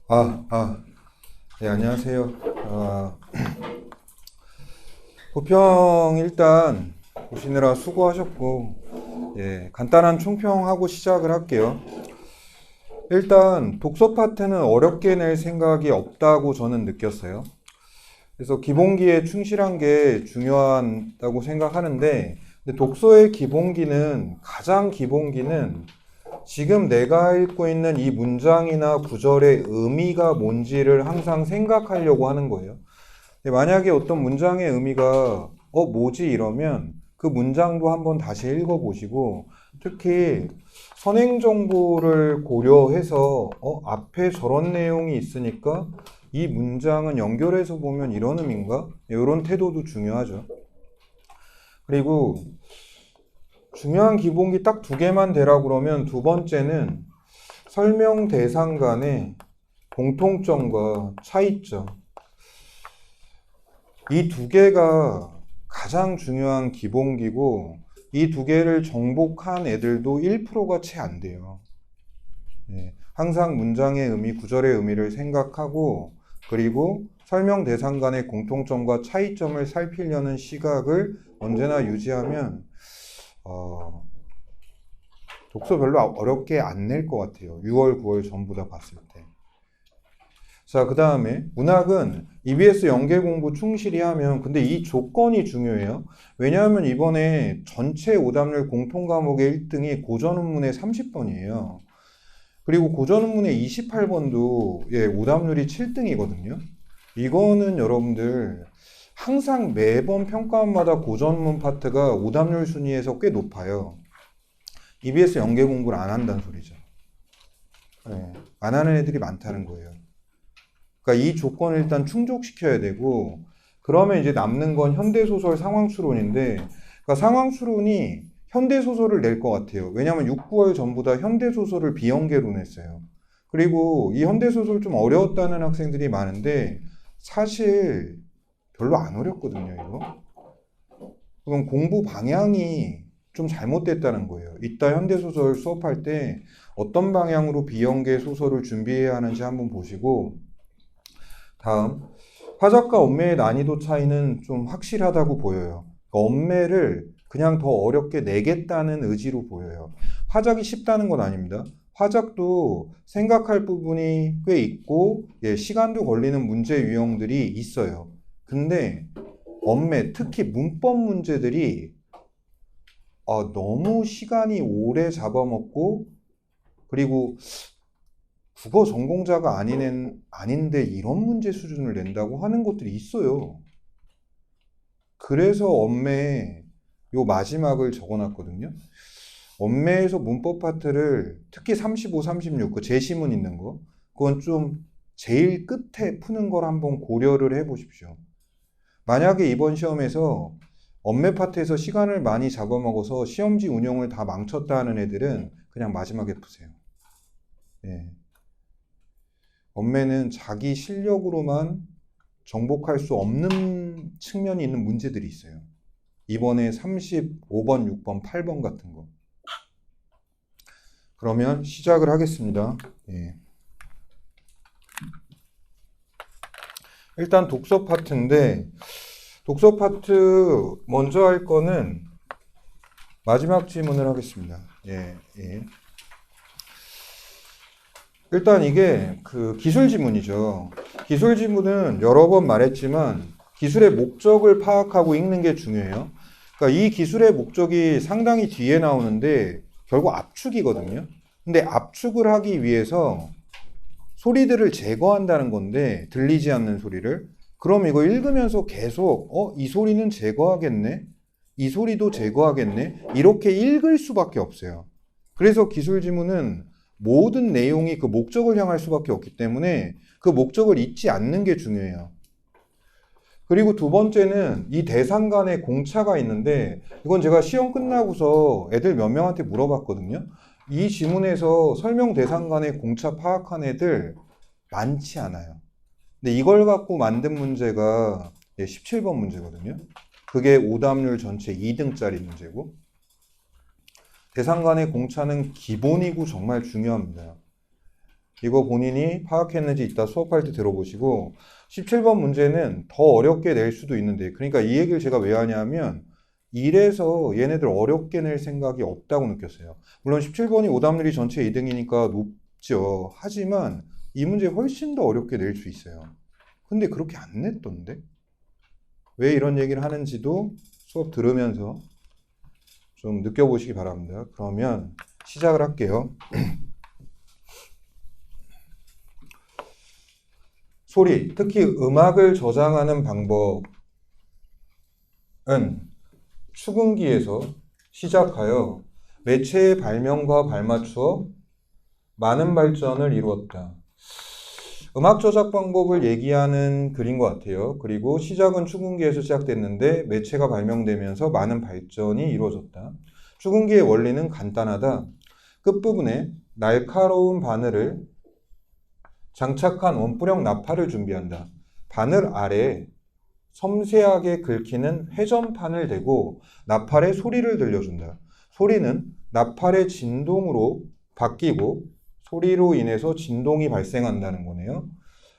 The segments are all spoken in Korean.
네, 안녕하세요. 고평 일단 보시느라 수고하셨고, 예, 간단한 총평하고 시작을 할게요. 일단 독서 파트는 어렵게 낼 생각이 없다고 저는 느꼈어요. 그래서 기본기에 충실한 게 중요하다고 생각하는데, 근데 독서의 기본기는, 가장 기본기는 지금 내가 읽고 있는 이 문장이나 구절의 의미가 뭔지를 항상 생각하려고 하는 거예요. 만약에 어떤 문장의 의미가 뭐지 이러면 그 문장도 한번 다시 읽어보시고, 특히 선행 정보를 고려해서 앞에 저런 내용이 있으니까 이 문장은 연결해서 보면 이런 의미인가? 이런 태도도 중요하죠. 그리고 중요한 기본기 딱 두 개만 되라 그러면 두 번째는 설명 대상 간의 공통점과 차이점. 이 두 개가 가장 중요한 기본기고, 이 두 개를 정복한 애들도 1%가 채 안 돼요. 항상 문장의 의미, 구절의 의미를 생각하고, 그리고 설명 대상 간의 공통점과 차이점을 살피려는 시각을 언제나 유지하면 독서 별로 어렵게 안 낼 것 같아요. 6월, 9월 전부 다 봤을 때. 자, 그 다음에 문학은 EBS 연계 공부 충실히 하면, 근데 이 조건이 중요해요. 왜냐하면 이번에 전체 오답률 공통 과목의 1등이 고전문문의 30번이에요. 그리고 고전문문의 28번도 오답률이 7등이거든요. 이거는 여러분들 항상 매번 평가원마다 고전문 파트가 오답률 순위에서 꽤 높아요. EBS 연계 공부를 안 한다는 소리죠. 안 하는 애들이 많다는 거예요. 그러니까 이 조건을 일단 충족시켜야 되고, 그러면 이제 남는 건 현대소설 상황추론인데, 그러니까 상황추론이 현대소설을 낼 것 같아요. 왜냐하면 6, 9월 전부 다 현대소설을 비연계로 냈어요. 그리고 이 현대소설 좀 어려웠다는 학생들이 많은데, 사실 별로 안 어렵거든요, 이거. 그럼 공부 방향이 좀 잘못됐다는 거예요. 이따 현대소설 수업할 때 어떤 방향으로 비연계 소설을 준비해야 하는지 한번 보시고, 다음, 화작과 엄매의 난이도 차이는 좀 확실하다고 보여요. 그러니까 엄매를 그냥 더 어렵게 내겠다는 의지로 보여요. 화작이 쉽다는 건 아닙니다. 화작도 생각할 부분이 꽤 있고, 시간도 걸리는 문제 유형들이 있어요. 근데 엄매, 특히 문법 문제들이 너무 시간이 오래 잡아먹고, 그리고 국어 전공자가 아닌데 이런 문제 수준을 낸다고 하는 것들이 있어요. 그래서 엄매에 요 마지막을 적어놨거든요. 엄매에서 문법 파트를 특히 35, 36, 그 제시문 있는 거, 그건 좀 제일 끝에 푸는 걸 한번 고려를 해보십시오. 만약에 이번 시험에서 엄매 파트에서 시간을 많이 잡아먹어서 시험지 운영을 다 망쳤다 하는 애들은 그냥 마지막에 푸세요. 예. 엄매는 자기 실력으로만 정복할 수 없는 측면이 있는 문제들이 있어요. 이번에 35번, 6번, 8번 같은 거. 그러면 시작을 하겠습니다. 일단 독서 파트인데, 독서 파트 먼저 할 거는 마지막 지문을 하겠습니다. 일단 이게 그 기술 지문이죠. 기술 지문은 여러 번 말했지만 기술의 목적을 파악하고 읽는 게 중요해요. 그러니까 이 기술의 목적이 상당히 뒤에 나오는데 결국 압축이거든요. 근데 압축을 하기 위해서 소리들을 제거한다는 건데, 들리지 않는 소리를. 그럼 이거 읽으면서 계속 이 소리는 제거하겠네, 이 소리도 제거하겠네, 이렇게 읽을 수밖에 없어요. 그래서 기술 지문은 모든 내용이 그 목적을 향할 수밖에 없기 때문에 그 목적을 잊지 않는 게 중요해요. 그리고 두 번째는 이 대상 간의 공차가 있는데, 이건 제가 시험 끝나고서 애들 몇 명한테 물어봤거든요. 이 지문에서 설명 대상 간의 공차 파악한 애들 많지 않아요. 근데 이걸 갖고 만든 문제가 17번 문제거든요. 그게 오답률 전체 2등짜리 문제고, 대상 간의 공차는 기본이고 정말 중요합니다. 이거 본인이 파악했는지 이따 수업할 때 들어보시고 17번 문제는 더 어렵게 낼 수도 있는데 그러니까 이 얘기를 제가 왜 하냐면 이래서 얘네들 어렵게 낼 생각이 없다고 느꼈어요. 물론 17번이 오답률이 전체 2등이니까 높죠. 하지만 이 문제 훨씬 더 어렵게 낼 수 있어요. 근데 그렇게 안 냈던데? 왜 이런 얘기를 하는지도 수업 들으면서 좀 느껴보시기 바랍니다. 그러면 시작을 할게요. 소리, 특히 음악을 저장하는 방법은 축음기에서 시작하여 매체의 발명과 발맞추어 많은 발전을 이루었다. 음악 저작 방법을 얘기하는 글인 것 같아요. 그리고 시작은 축음기에서 시작됐는데 매체가 발명되면서 많은 발전이 이루어졌다. 축음기의 원리는 간단하다. 끝부분에 날카로운 바늘을 장착한 원뿔형 나팔을 준비한다. 바늘 아래에 섬세하게 긁히는 회전판을 대고 나팔에 소리를 들려준다. 소리는 나팔의 진동으로 바뀌고 소리로 인해서 진동이 발생한다는 거네요.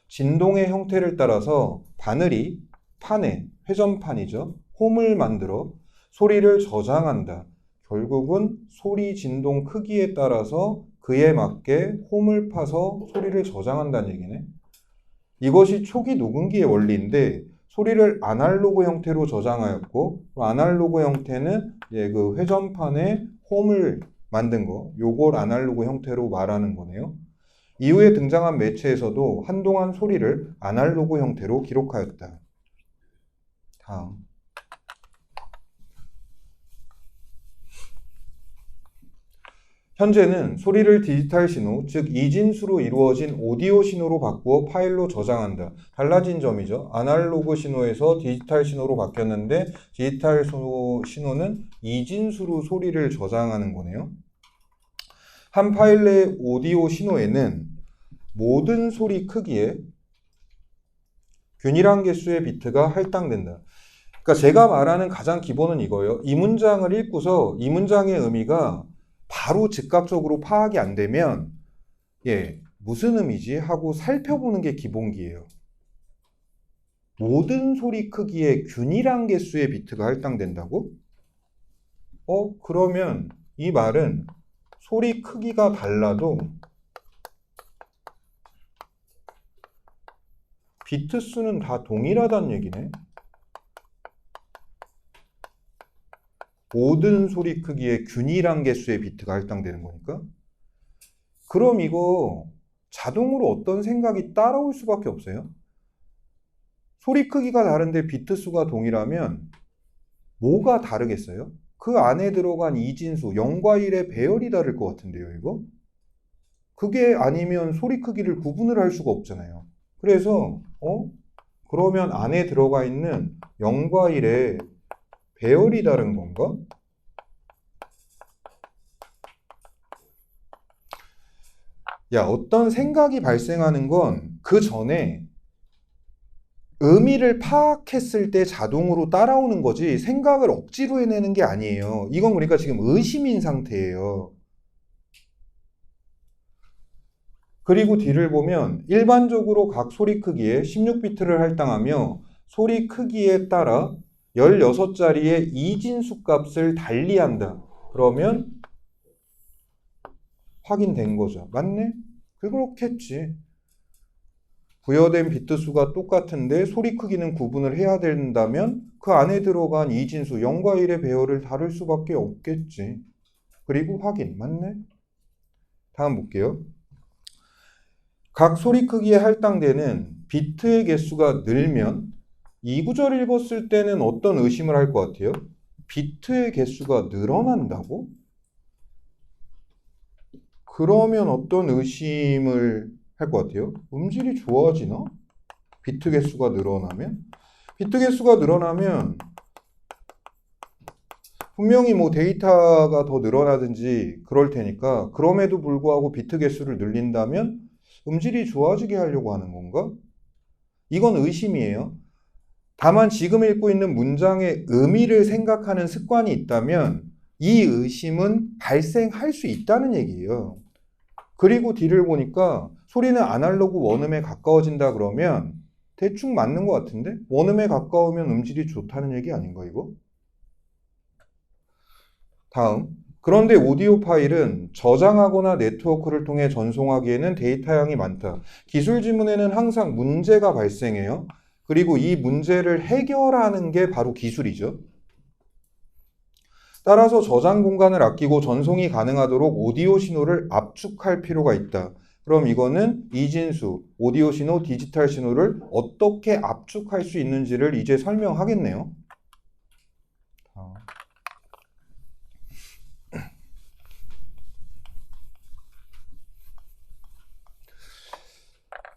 진동의 형태를 따라서 바늘이 판에, 회전판이죠. 홈을 만들어 소리를 저장한다. 결국은 소리 진동 크기에 따라서 그에 맞게 홈을 파서 소리를 저장한다는 얘기네. 이것이 초기 녹음기의 원리인데 소리를 아날로그 형태로 저장하였고 아날로그 형태는 그 회전판에 홈을 만든 거, 요걸 아날로그 형태로 말하는 거네요. 이후에 등장한 매체에서도 한동안 소리를 아날로그 형태로 기록하였다. 다음. 현재는 소리를 디지털 신호, 즉 이진수로 이루어진 오디오 신호로 바꾸어 파일로 저장한다. 달라진 점이죠. 아날로그 신호에서 디지털 신호로 바뀌었는데 디지털 신호는 이진수로 소리를 저장하는 거네요. 한 파일의 오디오 신호에는 모든 소리 크기에 균일한 개수의 비트가 할당된다. 그러니까 제가 말하는 가장 기본은 이거예요. 이 문장을 읽고서 이 문장의 의미가 바로 즉각적으로 파악이 안 되면 무슨 의미지 하고 살펴보는 게 기본기예요. 모든 소리 크기에 균일한 개수의 비트가 할당된다고? 그러면 이 말은 소리 크기가 달라도 비트 수는 다 동일하다는 얘기네. 모든 소리 크기에 균일한 개수의 비트가 할당되는 거니까. 그럼 이거 자동으로 어떤 생각이 따라올 수밖에 없어요. 소리 크기가 다른데 비트 수가 동일하면 뭐가 다르겠어요? 그 안에 들어간 이진수 0과 1의 배열이 다를 것 같은데요, 이거? 그게 아니면 소리 크기를 구분을 할 수가 없잖아요. 그래서 그러면 안에 들어가 있는 0과 1의 배열이 다른 건가? 어떤 생각이 발생하는 건 그 전에 의미를 파악했을 때 자동으로 따라오는 거지 생각을 억지로 해내는 게 아니에요. 이건 그러니까 지금 의심인 상태예요. 그리고 뒤를 보면 일반적으로 각 소리 크기에 16비트를 할당하며 소리 크기에 따라 16자리의 이진수 값을 달리한다. 그러면 확인된 거죠. 맞네? 그렇겠지. 부여된 비트 수가 똑같은데 소리 크기는 구분을 해야 된다면 그 안에 들어간 이진수 0과 1의 배열을 다를 수밖에 없겠지. 그리고 확인. 맞네? 다음 볼게요. 각 소리 크기에 할당되는 비트의 개수가 늘면 이 구절을 읽었을 때는 어떤 의심을 할 것 같아요? 비트의 개수가 늘어난다고? 그러면 어떤 의심을 할 것 같아요? 음질이 좋아지나? 비트 개수가 늘어나면? 비트 개수가 늘어나면 분명히 뭐 데이터가 더 늘어나든지 그럴 테니까 그럼에도 불구하고 비트 개수를 늘린다면 음질이 좋아지게 하려고 하는 건가? 이건 의심이에요. 다만 지금 읽고 있는 문장의 의미를 생각하는 습관이 있다면 이 의심은 발생할 수 있다는 얘기예요. 그리고 뒤를 보니까 소리는 아날로그 원음에 가까워진다 그러면 대충 맞는 것 같은데? 원음에 가까우면 음질이 좋다는 얘기 아닌가 이거? 다음. 그런데 오디오 파일은 저장하거나 네트워크를 통해 전송하기에는 데이터 양이 많다. 기술 지문에는 항상 문제가 발생해요. 그리고 이 문제를 해결하는 게 바로 기술이죠. 따라서 저장 공간을 아끼고 전송이 가능하도록 오디오 신호를 압축할 필요가 있다. 그럼 이거는 이진수, 오디오 신호, 디지털 신호를 어떻게 압축할 수 있는지를 이제 설명하겠네요.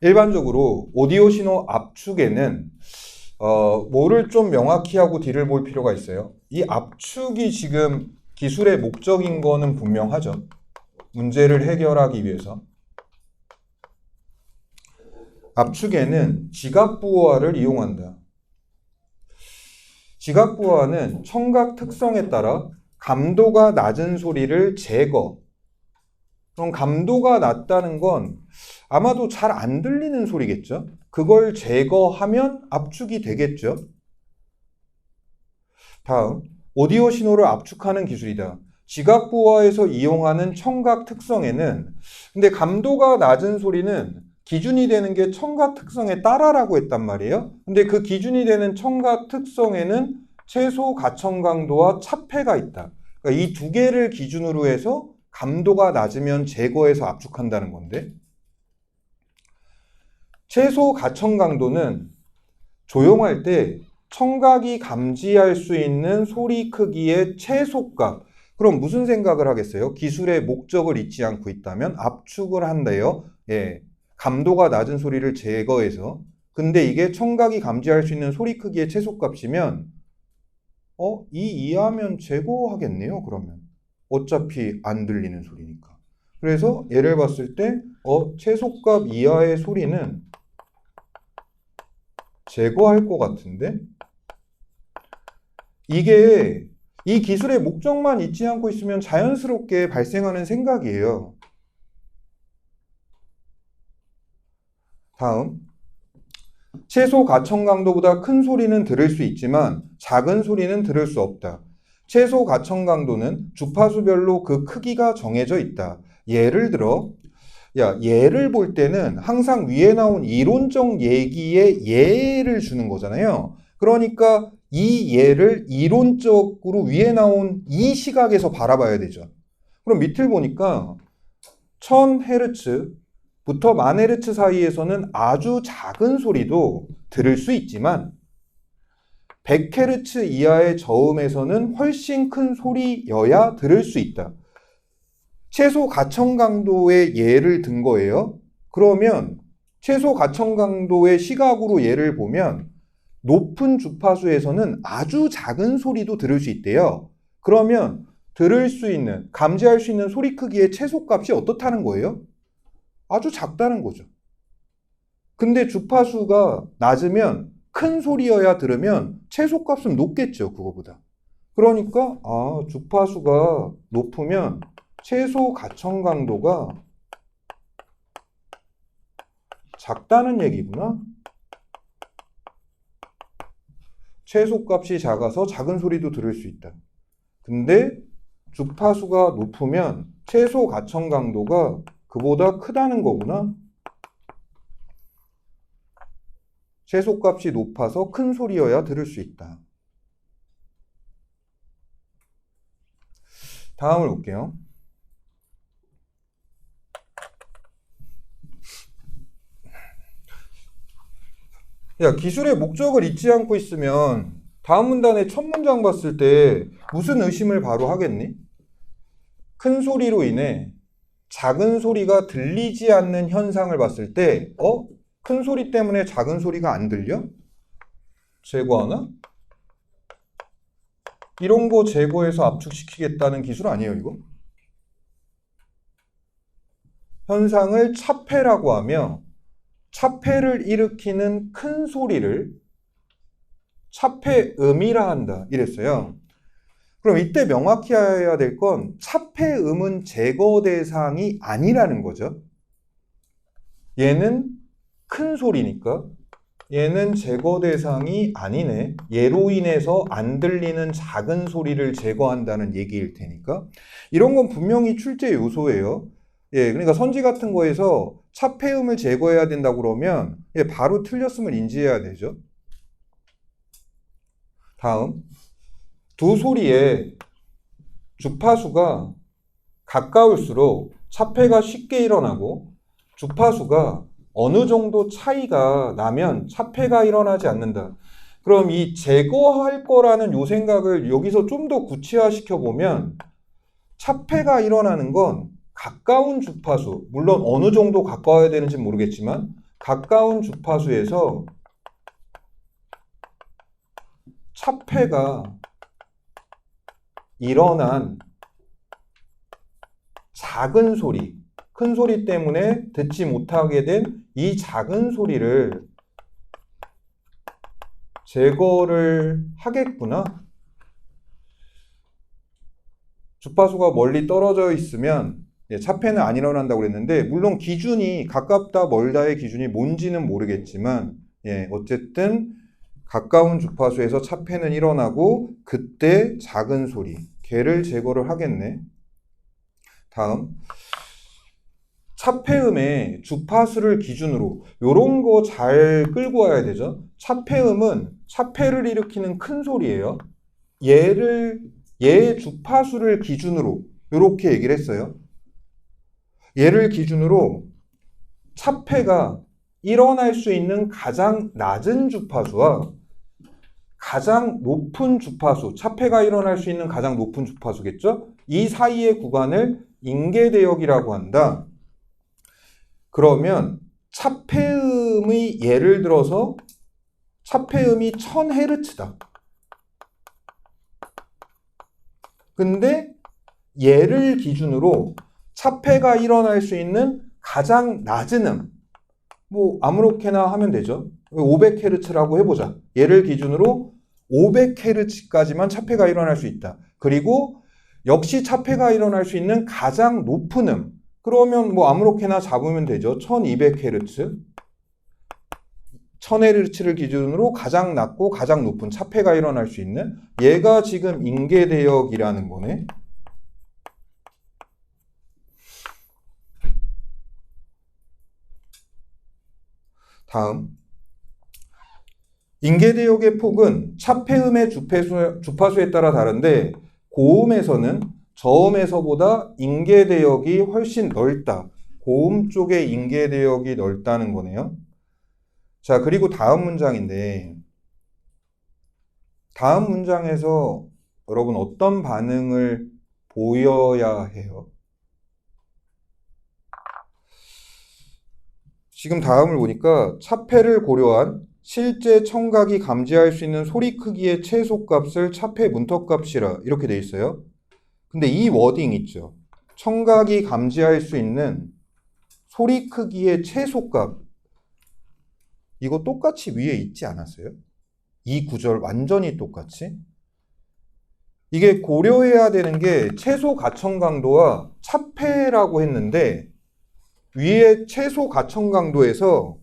일반적으로 오디오 신호 압축에는 뭐를 좀 명확히 하고 뒤를 볼 필요가 있어요. 이 압축이 지금 기술의 목적인 거는 분명하죠. 문제를 해결하기 위해서. 압축에는 지각부호화를 이용한다. 지각부호화는 청각 특성에 따라 감도가 낮은 소리를 제거. 그럼 감도가 낮다는 건 아마도 잘 안 들리는 소리겠죠? 그걸 제거하면 압축이 되겠죠? 다음, 오디오 신호를 압축하는 기술이다. 지각부호화에서 이용하는 청각 특성에는 근데 감도가 낮은 소리는 기준이 되는 게 청각 특성에 따라라고 했단 말이에요. 근데 그 기준이 되는 청각 특성에는 최소 가청 강도와 차폐가 있다. 그러니까 이 두 개를 기준으로 해서 감도가 낮으면 제거해서 압축한다는 건데 최소 가청 강도는 조용할 때 청각이 감지할 수 있는 소리 크기의 최소값. 그럼 무슨 생각을 하겠어요? 기술의 목적을 잊지 않고 있다면 압축을 한대요. 예, 감도가 낮은 소리를 제거해서. 근데 이게 청각이 감지할 수 있는 소리 크기의 최소값이면 이 이하면 제거하겠네요. 그러면 어차피 안 들리는 소리니까. 그래서 예를 봤을 때 최소값 이하의 소리는 제거할 것 같은데 이게 이 기술의 목적만 잊지 않고 있으면 자연스럽게 발생하는 생각이에요. 다음, 최소 가청 강도보다 큰 소리는 들을 수 있지만 작은 소리는 들을 수 없다. 최소 가청 강도는 주파수별로 그 크기가 정해져 있다. 예를 들어 예를 볼 때는 항상 위에 나온 이론적 얘기에 예를 주는 거잖아요. 그러니까 이 예를 이론적으로 위에 나온 이 시각에서 바라봐야 되죠. 그럼 밑을 보니까 1000Hz부터 10,000Hz 사이에서는 아주 작은 소리도 들을 수 있지만 100Hz 이하의 저음에서는 훨씬 큰 소리여야 들을 수 있다. 최소 가청 강도의 예를 든 거예요. 그러면 최소 가청 강도의 시각으로 예를 보면 높은 주파수에서는 아주 작은 소리도 들을 수 있대요. 그러면 들을 수 있는, 감지할 수 있는 소리 크기의 최소값이 어떻다는 거예요? 아주 작다는 거죠. 근데 주파수가 낮으면 큰 소리여야 들으면 최소값은 높겠죠, 그거보다. 그러니까 주파수가 높으면 최소 가청 강도가 작다는 얘기구나. 최소값이 작아서 작은 소리도 들을 수 있다. 근데 주파수가 높으면 최소 가청 강도가 그보다 크다는 거구나. 최소값이 높아서 큰 소리여야 들을 수 있다. 다음을 볼게요. 기술의 목적을 잊지 않고 있으면 다음 문단의 첫 문장 봤을 때 무슨 의심을 바로 하겠니? 큰 소리로 인해 작은 소리가 들리지 않는 현상을 봤을 때 큰 소리 때문에 작은 소리가 안 들려? 제거하나? 이런 거 제거해서 압축시키겠다는 기술 아니에요, 이거? 현상을 차폐라고 하며 차폐를 일으키는 큰 소리를 차폐음이라 한다 이랬어요. 그럼 이때 명확히 해야 될 건 차폐음은 제거 대상이 아니라는 거죠. 얘는 큰 소리니까 얘는 제거 대상이 아니네. 얘로 인해서 안 들리는 작은 소리를 제거한다는 얘기일 테니까 이런 건 분명히 출제 요소예요. 예, 그러니까 선지 같은 거에서 차폐음을 제거해야 된다고 그러면 예, 바로 틀렸음을 인지해야 되죠. 다음, 두 소리의 주파수가 가까울수록 차폐가 쉽게 일어나고 주파수가 어느 정도 차이가 나면 차폐가 일어나지 않는다. 그럼 이 제거할 거라는 요 생각을 여기서 좀 더 구체화시켜 보면 차폐가 일어나는 건 가까운 주파수, 물론 어느 정도 가까워야 되는지 모르겠지만 가까운 주파수에서 차폐가 일어난 작은 소리, 큰 소리 때문에 듣지 못하게 된 이 작은 소리를 제거를 하겠구나. 주파수가 멀리 떨어져 있으면 차폐는 안 일어난다고 그랬는데 물론 기준이 가깝다 멀다의 기준이 뭔지는 모르겠지만 어쨌든 가까운 주파수에서 차폐는 일어나고 그때 작은 소리, 걔를 제거를 하겠네. 다음, 차폐음의 주파수를 기준으로 이런 거 잘 끌고 와야 되죠. 차폐음은 차폐를 일으키는 큰 소리예요. 얘의 주파수를 기준으로 이렇게 얘기를 했어요. 얘를 기준으로 차폐가 일어날 수 있는 가장 낮은 주파수와 가장 높은 주파수, 차폐가 일어날 수 있는 가장 높은 주파수겠죠? 이 사이의 구간을 인계대역이라고 한다. 그러면 차폐음의 예를 들어서 차폐음이 1000Hz다. 근데 얘를 기준으로 차폐가 일어날 수 있는 가장 낮은 음, 뭐 아무렇게나 하면 되죠. 500Hz라고 해보자. 얘를 기준으로 500Hz까지만 차폐가 일어날 수 있다. 그리고 역시 차폐가 일어날 수 있는 가장 높은 음, 그러면 뭐 아무렇게나 잡으면 되죠. 1200Hz. 1000Hz를 기준으로 가장 낮고 가장 높은 차폐가 일어날 수 있는 얘가 지금 인계대역이라는 거네. 다음, 인계대역의 폭은 차폐음의 주파수에 따라 다른데 고음에서는 저음에서보다 인계대역이 훨씬 넓다. 고음 쪽의 인계대역이 넓다는 거네요. 자, 그리고 다음 문장인데 다음 문장에서 여러분 어떤 반응을 보여야 해요? 지금 다음을 보니까 차폐를 고려한 실제 청각이 감지할 수 있는 소리 크기의 최소값을 차폐 문턱값이라 이렇게 돼 있어요. 근데 이 워딩 있죠. 청각이 감지할 수 있는 소리 크기의 최소값. 이거 똑같이 위에 있지 않았어요? 이 구절 완전히 똑같이. 이게 고려해야 되는 게 최소 가청 강도와 차폐라고 했는데 위에 최소 가청 강도에서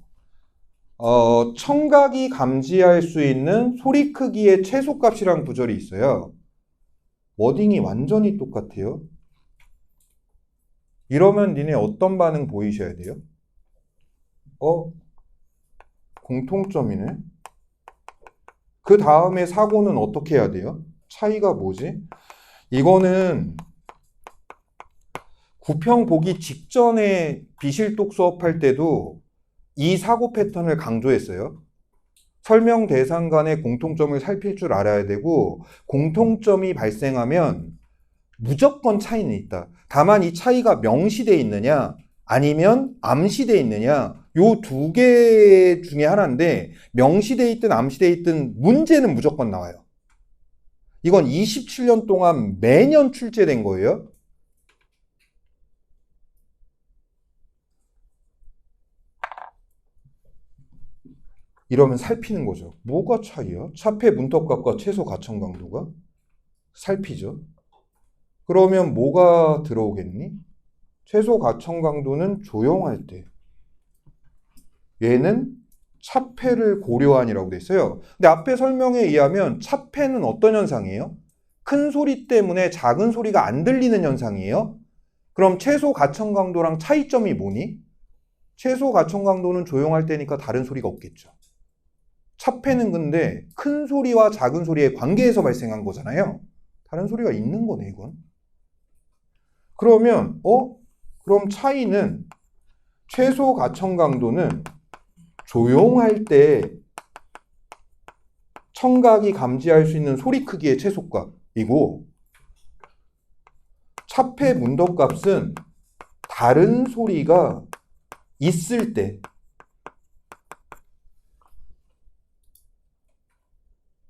청각이 감지할 수 있는 소리 크기의 최소값이란 구절이 있어요. 워딩이 완전히 똑같아요. 이러면 니네 어떤 반응 보이셔야 돼요? 공통점이네. 그 다음에 사고는 어떻게 해야 돼요? 차이가 뭐지? 이거는 구평 보기 직전에 비실독 수업할 때도 이 사고 패턴을 강조했어요. 설명 대상 간의 공통점을 살필 줄 알아야 되고 공통점이 발생하면 무조건 차이는 있다. 다만 이 차이가 명시되어 있느냐 아니면 암시되어 있느냐 요 두 개 중에 하나인데 명시되어 있든 암시되어 있든 문제는 무조건 나와요. 이건 27년 동안 매년 출제된 거예요. 이러면 살피는 거죠. 뭐가 차이야? 차폐 문턱값과 최소 가청 강도가? 살피죠. 그러면 뭐가 들어오겠니? 최소 가청 강도는 조용할 때. 얘는 차폐를 고려한이라고 돼 있어요. 근데 앞에 설명에 의하면 차폐는 어떤 현상이에요? 큰 소리 때문에 작은 소리가 안 들리는 현상이에요. 그럼 최소 가청 강도랑 차이점이 뭐니? 최소 가청 강도는 조용할 때니까 다른 소리가 없겠죠. 차폐는 근데 큰 소리와 작은 소리의 관계에서 발생한 거잖아요. 다른 소리가 있는 거네, 이건. 그러면 그럼 차이는 최소 가청 강도는 조용할 때 청각이 감지할 수 있는 소리 크기의 최소값이고, 차폐 문덕값은 다른 소리가 있을 때,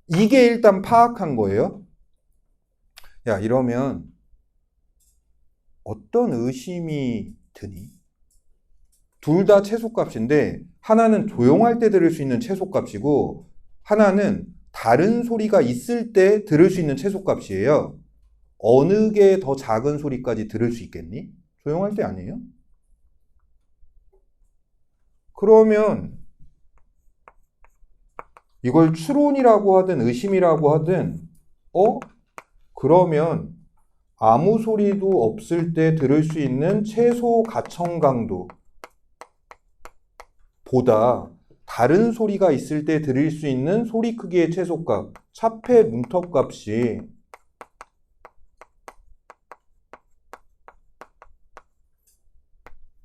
이게 일단 파악한 거예요. 야, 이러면 어떤 의심이 드니? 둘 다 최소값인데 하나는 조용할 때 들을 수 있는 최소값이고 하나는 다른 소리가 있을 때 들을 수 있는 최소값이에요. 어느 게 더 작은 소리까지 들을 수 있겠니? 조용할 때 아니에요? 그러면 이걸 추론이라고 하든 의심이라고 하든 그러면 아무 소리도 없을 때 들을 수 있는 최소 가청 강도보다 다른 소리가 있을 때 들을 수 있는 소리 크기의 최소값, 차폐 문턱값이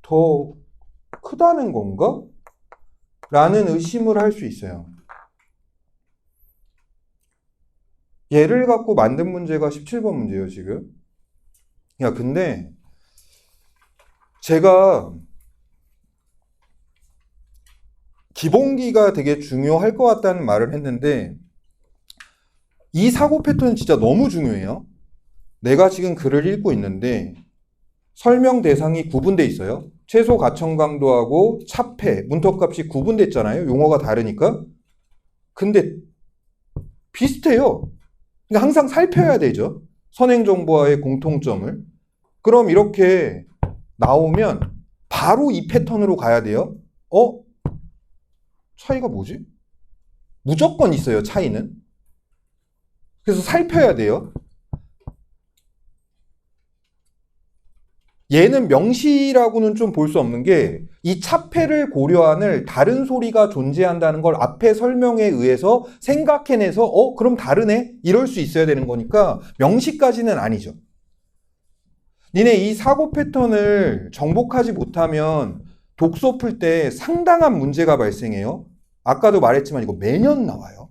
더 크다는 건가? 라는 의심을 할 수 있어요. 얘를 갖고 만든 문제가 17번 문제예요, 지금. 야, 근데 제가 기본기가 되게 중요할 것 같다는 말을 했는데 이 사고 패턴은 진짜 너무 중요해요. 내가 지금 글을 읽고 있는데 설명 대상이 구분돼 있어요. 최소 가청 강도하고 차폐, 문턱값이 구분됐잖아요. 용어가 다르니까. 근데 비슷해요. 그러니까 항상 살펴야 되죠. 선행정보와의 공통점을. 그럼 이렇게 나오면 바로 이 패턴으로 가야 돼요. 차이가 뭐지? 무조건 있어요, 차이는. 그래서 살펴야 돼요. 얘는 명시라고는 좀 볼 수 없는 게 이 차폐를 고려한을 다른 소리가 존재한다는 걸 앞에 설명에 의해서 생각해내서 그럼 다르네? 이럴 수 있어야 되는 거니까 명시까지는 아니죠. 니네 이 사고 패턴을 정복하지 못하면 독서 풀 때 상당한 문제가 발생해요. 아까도 말했지만 이거 매년 나와요.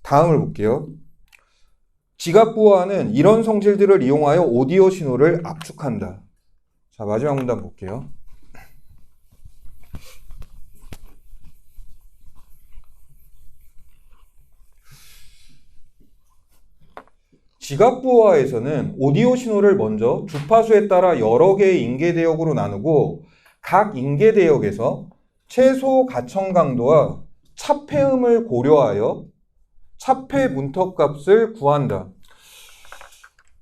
다음을 볼게요. 지각보호하는 이런 성질들을 이용하여 오디오 신호를 압축한다. 자, 마지막 문단 볼게요. 지각부호화에서는 오디오 신호를 먼저 주파수에 따라 여러 개의 인계대역으로 나누고 각 인계대역에서 최소 가청 강도와 차폐음을 고려하여 차폐 문턱값을 구한다.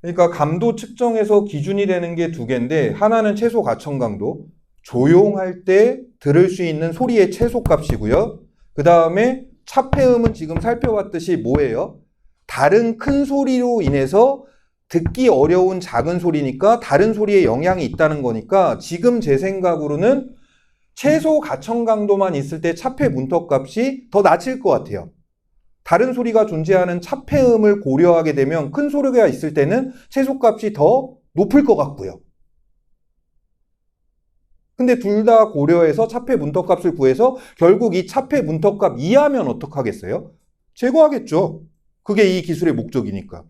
그러니까 감도 측정에서 기준이 되는 게 두 개인데 하나는 최소 가청 강도, 조용할 때 들을 수 있는 소리의 최소값이고요. 그 다음에 차폐음은 지금 살펴봤듯이 뭐예요? 다른 큰 소리로 인해서 듣기 어려운 작은 소리니까 다른 소리에 영향이 있다는 거니까 지금 제 생각으로는 최소 가청 강도만 있을 때 차폐 문턱값이 더 낮을 것 같아요. 다른 소리가 존재하는 차폐음을 고려하게 되면 큰 소리가 있을 때는 최소값이 더 높을 것 같고요. 근데 둘 다 고려해서 차폐 문턱값을 구해서 결국 이 차폐 문턱값 이하면 어떡하겠어요? 제거하겠죠. 그게 이 기술의 목적이니까.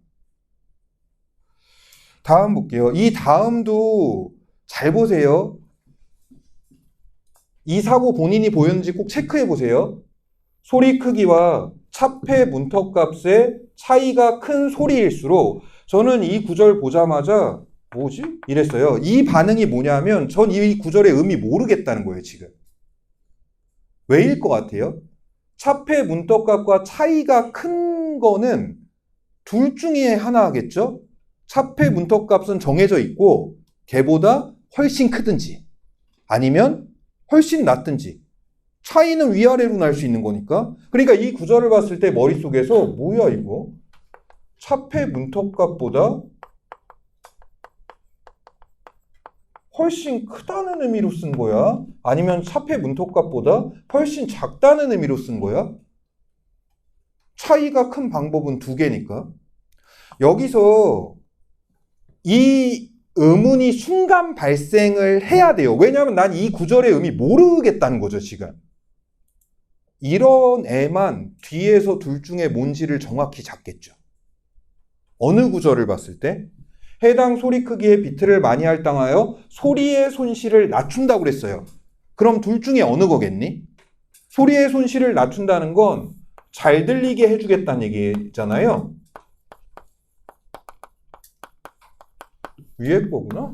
다음 볼게요. 이 다음도 잘 보세요. 이 사고 본인이 보였는지 꼭 체크해 보세요. 소리 크기와 차폐 문턱값의 차이가 큰 소리일수록 저는 이 구절 보자마자 뭐지? 이랬어요. 이 반응이 뭐냐면 전 이 구절의 의미 모르겠다는 거예요, 지금. 왜일 것 같아요? 차폐 문턱값과 차이가 큰 거는 둘 중에 하나겠죠? 차폐 문턱값은 정해져 있고 걔보다 훨씬 크든지 아니면 훨씬 낮든지 차이는 위아래로 날 수 있는 거니까. 그러니까 이 구절을 봤을 때 머릿속에서 뭐야 이거? 차폐 문턱값보다 훨씬 크다는 의미로 쓴 거야? 아니면 차폐 문턱값보다 훨씬 작다는 의미로 쓴 거야? 차이가 큰 방법은 두 개니까. 여기서 이 의문이 순간 발생을 해야 돼요. 왜냐하면 난 이 구절의 의미 모르겠다는 거죠, 지금. 이런 애만 뒤에서 둘 중에 뭔지를 정확히 잡겠죠. 어느 구절을 봤을 때? 해당 소리 크기의 비트를 많이 할당하여 소리의 손실을 낮춘다고 그랬어요. 그럼 둘 중에 어느 거겠니? 소리의 손실을 낮춘다는 건 잘 들리게 해주겠다는 얘기잖아요. 위에 거구나.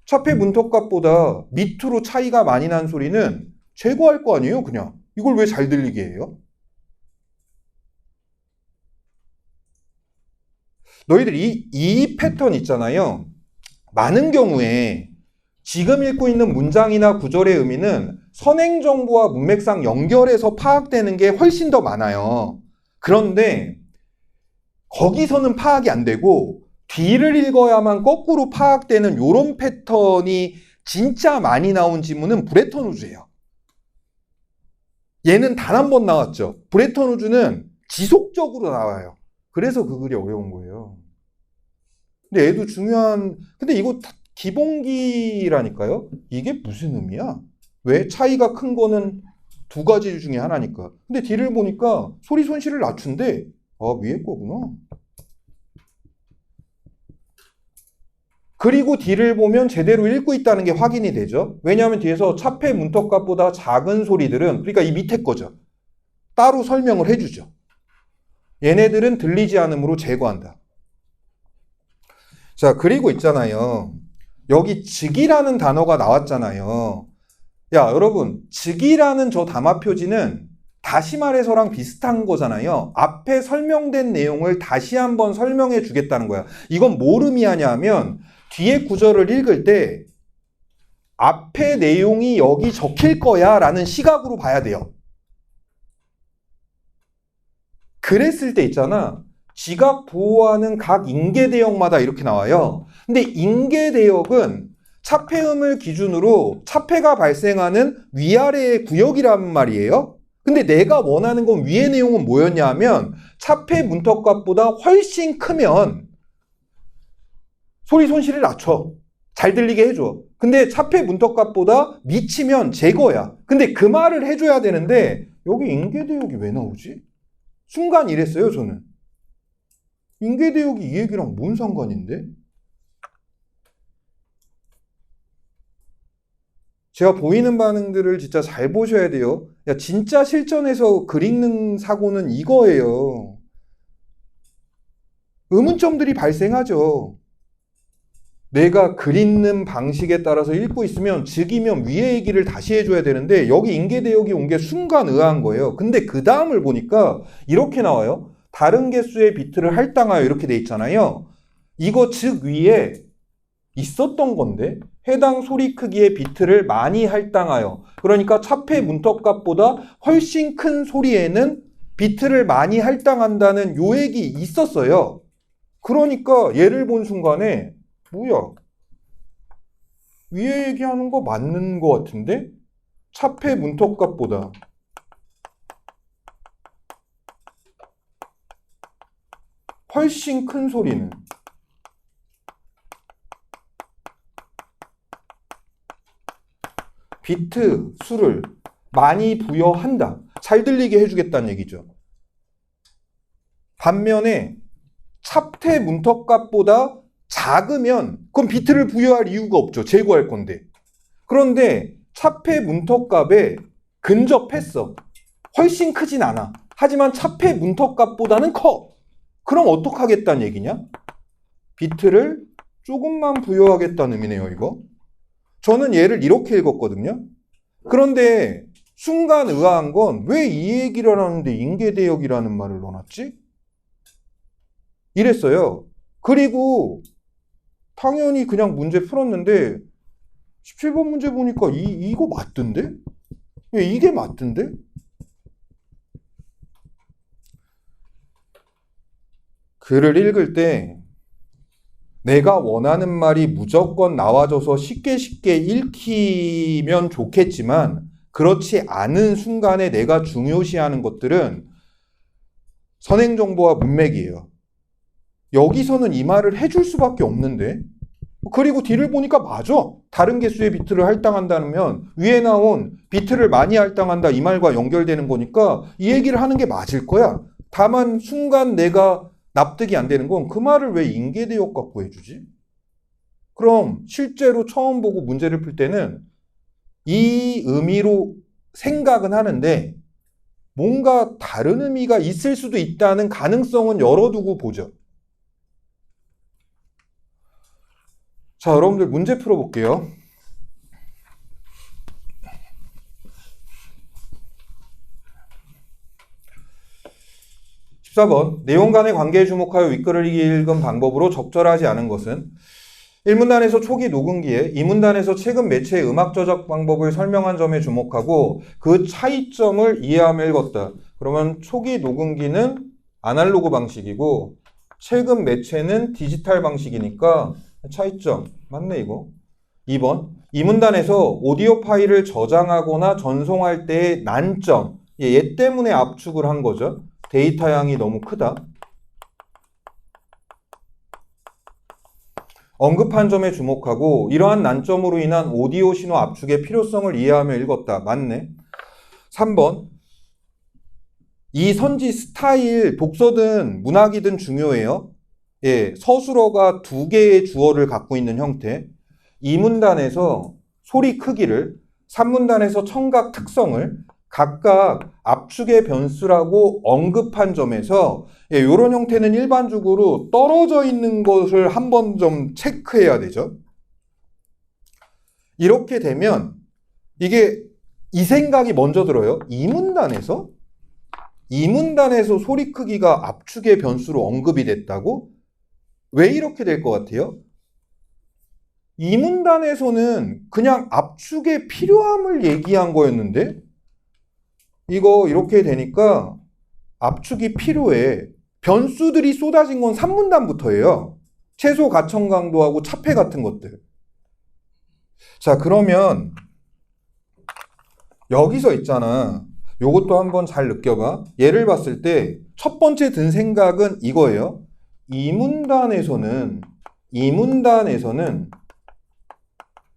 차폐 문턱값보다 밑으로 차이가 많이 난 소리는 제거할 거 아니에요, 그냥. 이걸 왜 잘 들리게 해요? 너희들이 이 패턴 있잖아요. 많은 경우에 지금 읽고 있는 문장이나 구절의 의미는 선행정보와 문맥상 연결해서 파악되는 게 훨씬 더 많아요. 그런데 거기서는 파악이 안 되고 뒤를 읽어야만 거꾸로 파악되는 이런 패턴이 진짜 많이 나온 지문은 브레턴 우주예요. 얘는 단 한 번 나왔죠. 브레턴 우주는 지속적으로 나와요. 그래서 그 글이 어려운 거예요. 근데 얘도 중요한, 근데 이거 기본기라니까요? 이게 무슨 의미야? 왜? 차이가 큰 거는 두 가지 중에 하나니까. 근데 뒤를 보니까 소리 손실을 낮춘대. 아, 위에 거구나. 그리고 뒤를 보면 제대로 읽고 있다는 게 확인이 되죠. 왜냐하면 뒤에서 차폐 문턱값보다 작은 소리들은, 그러니까 이 밑에 거죠. 따로 설명을 해주죠. 얘네들은 들리지 않으므로 제거한다. 자, 그리고 있잖아요. 여기 즉이라는 단어가 나왔잖아요. 야, 여러분, 즉이라는 저 담화 표지는 다시 말해서랑 비슷한 거잖아요. 앞에 설명된 내용을 다시 한번 설명해 주겠다는 거야. 이건 뭘 의미하냐면 뒤에 구절을 읽을 때 앞에 내용이 여기 적힐 거야 라는 시각으로 봐야 돼요. 그랬을 때 있잖아. 지각 보호하는 각 인계대역마다 이렇게 나와요. 근데 인계대역은 차폐음을 기준으로 차폐가 발생하는 위아래의 구역이란 말이에요. 근데 내가 원하는 건 위의 내용은 뭐였냐 하면 차폐 문턱값보다 훨씬 크면 소리 손실을 낮춰. 잘 들리게 해줘. 근데 차폐 문턱값보다 미치면 제거야. 근데 그 말을 해줘야 되는데 여기 인계대역이 왜 나오지? 순간 이랬어요, 저는. 인계대역이 이 얘기랑 뭔 상관인데? 제가 보이는 반응들을 진짜 잘 보셔야 돼요. 야, 진짜 실전에서 글 읽는 사고는 이거예요. 의문점들이 발생하죠. 내가 글 읽는 방식에 따라서 읽고 있으면 즉이면 위의 얘기를 다시 해줘야 되는데 여기 인계대역이 온 게 순간 의아한 거예요. 근데 그 다음을 보니까 이렇게 나와요. 다른 개수의 비트를 할당하여 이렇게 돼 있잖아요. 이거 즉 위에 있었던 건데 해당 소리 크기의 비트를 많이 할당하여, 그러니까 차폐 문턱값보다 훨씬 큰 소리에는 비트를 많이 할당한다는 요 얘기 있었어요. 그러니까 얘를 본 순간에 뭐야? 위에 얘기하는 거 맞는 거 같은데? 차폐 문턱값보다 훨씬 큰 소리는 비트 수를 많이 부여한다. 잘 들리게 해주겠다는 얘기죠. 반면에 차폐 문턱값보다 작으면 그럼 비트를 부여할 이유가 없죠. 제거할 건데. 그런데 차폐 문턱값에 근접했어. 훨씬 크진 않아. 하지만 차폐 문턱값보다는 커. 그럼 어떡하겠다는 얘기냐? 비트를 조금만 부여하겠다는 의미네요, 이거. 저는 얘를 이렇게 읽었거든요. 그런데 순간 의아한 건 왜 이 얘기를 하는데 인계대역이라는 말을 넣어놨지? 이랬어요. 그리고 당연히 그냥 문제 풀었는데 17번 문제 보니까 이거 맞던데? 이게 맞던데? 글을 읽을 때 내가 원하는 말이 무조건 나와줘서 쉽게 읽히면 좋겠지만 그렇지 않은 순간에 내가 중요시하는 것들은 선행정보와 문맥이에요. 여기서는 이 말을 해줄 수밖에 없는데 그리고 뒤를 보니까 맞아. 다른 개수의 비트를 할당한다면 위에 나온 비트를 많이 할당한다 이 말과 연결되는 거니까 이 얘기를 하는 게 맞을 거야. 다만 순간 내가 납득이 안 되는 건 그 말을 왜 인계대역 갖고 해주지? 그럼 실제로 처음 보고 문제를 풀 때는 이 의미로 생각은 하는데 뭔가 다른 의미가 있을 수도 있다는 가능성은 열어두고 보죠. 자, 여러분들 문제 풀어볼게요. (14번) 내용 간의 관계에 주목하여 윗글을 읽은 방법으로 적절하지 않은 것은 1문단에서 초기 녹음기에 2문단에서 최근 매체의 음악 저작 방법을 설명한 점에 주목하고 그 차이점을 이해하며 읽었다. 그러면 초기 녹음기는 아날로그 방식이고 최근 매체는 디지털 방식이니까 차이점 맞네 이거. 2번 2문단에서 오디오 파일을 저장하거나 전송할 때의 난점 얘 때문에 압축을 한 거죠. 데이터 양이 너무 크다. 언급한 점에 주목하고 이러한 난점으로 인한 오디오 신호 압축의 필요성을 이해하며 읽었다. 맞네. 3번 이 선지 스타일 독서든 문학이든 중요해요. 예, 서술어가 두 개의 주어를 갖고 있는 형태. 2문단에서 소리 크기를 3문단에서 청각 특성을 각각 압축의 변수라고 언급한 점에서 이런 형태는 일반적으로 떨어져 있는 것을 한번 좀 체크해야 되죠. 이렇게 되면 이게 이 생각이 먼저 들어요. 2문단에서 소리 크기가 압축의 변수로 언급이 됐다고? 왜 이렇게 될 것 같아요? 2문단에서는 그냥 압축의 필요함을 얘기한 거였는데 이거 이렇게 되니까 압축이 필요해. 변수들이 쏟아진 건 3문단부터예요. 최소 가청 강도하고 차폐 같은 것들. 자, 그러면 여기서 있잖아. 요것도 한번 잘 느껴봐. 예를 봤을 때 첫 번째 든 생각은 이거예요. 2문단에서는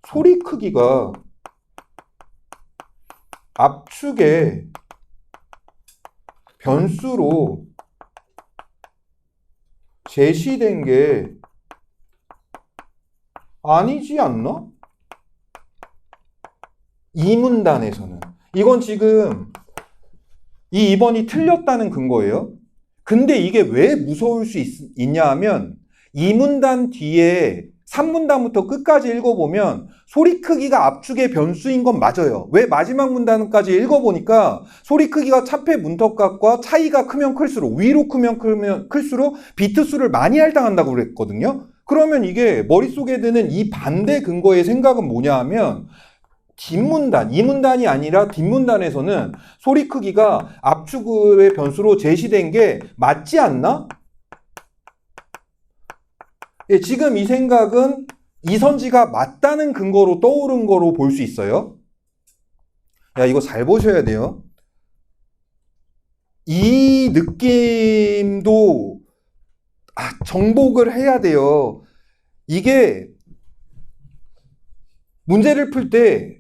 소리 크기가 압축의 변수로 제시된 게 아니지 않나? 2문단에서는. 이건 지금 이 2번이 틀렸다는 근거예요. 근데 이게 왜 무서울 수 있냐 하면 2문단 뒤에 3문단부터 끝까지 읽어보면 소리 크기가 압축의 변수인 건 맞아요. 왜 마지막 문단까지 읽어보니까 소리 크기가 차폐 문턱값과 차이가 크면 클수록 위로 크면 클수록 비트 수를 많이 할당한다고 그랬거든요. 그러면 이게 머릿속에 드는 이 반대 근거의 생각은 뭐냐 하면 뒷문단, 2문단이 아니라 뒷문단에서는 소리 크기가 압축의 변수로 제시된 게 맞지 않나? 예, 지금 이 생각은 이선지가 맞다는 근거로 떠오른 거로 볼 수 있어요. 야, 이거 잘 보셔야 돼요. 이 느낌도 정복을 해야 돼요. 이게 문제를 풀 때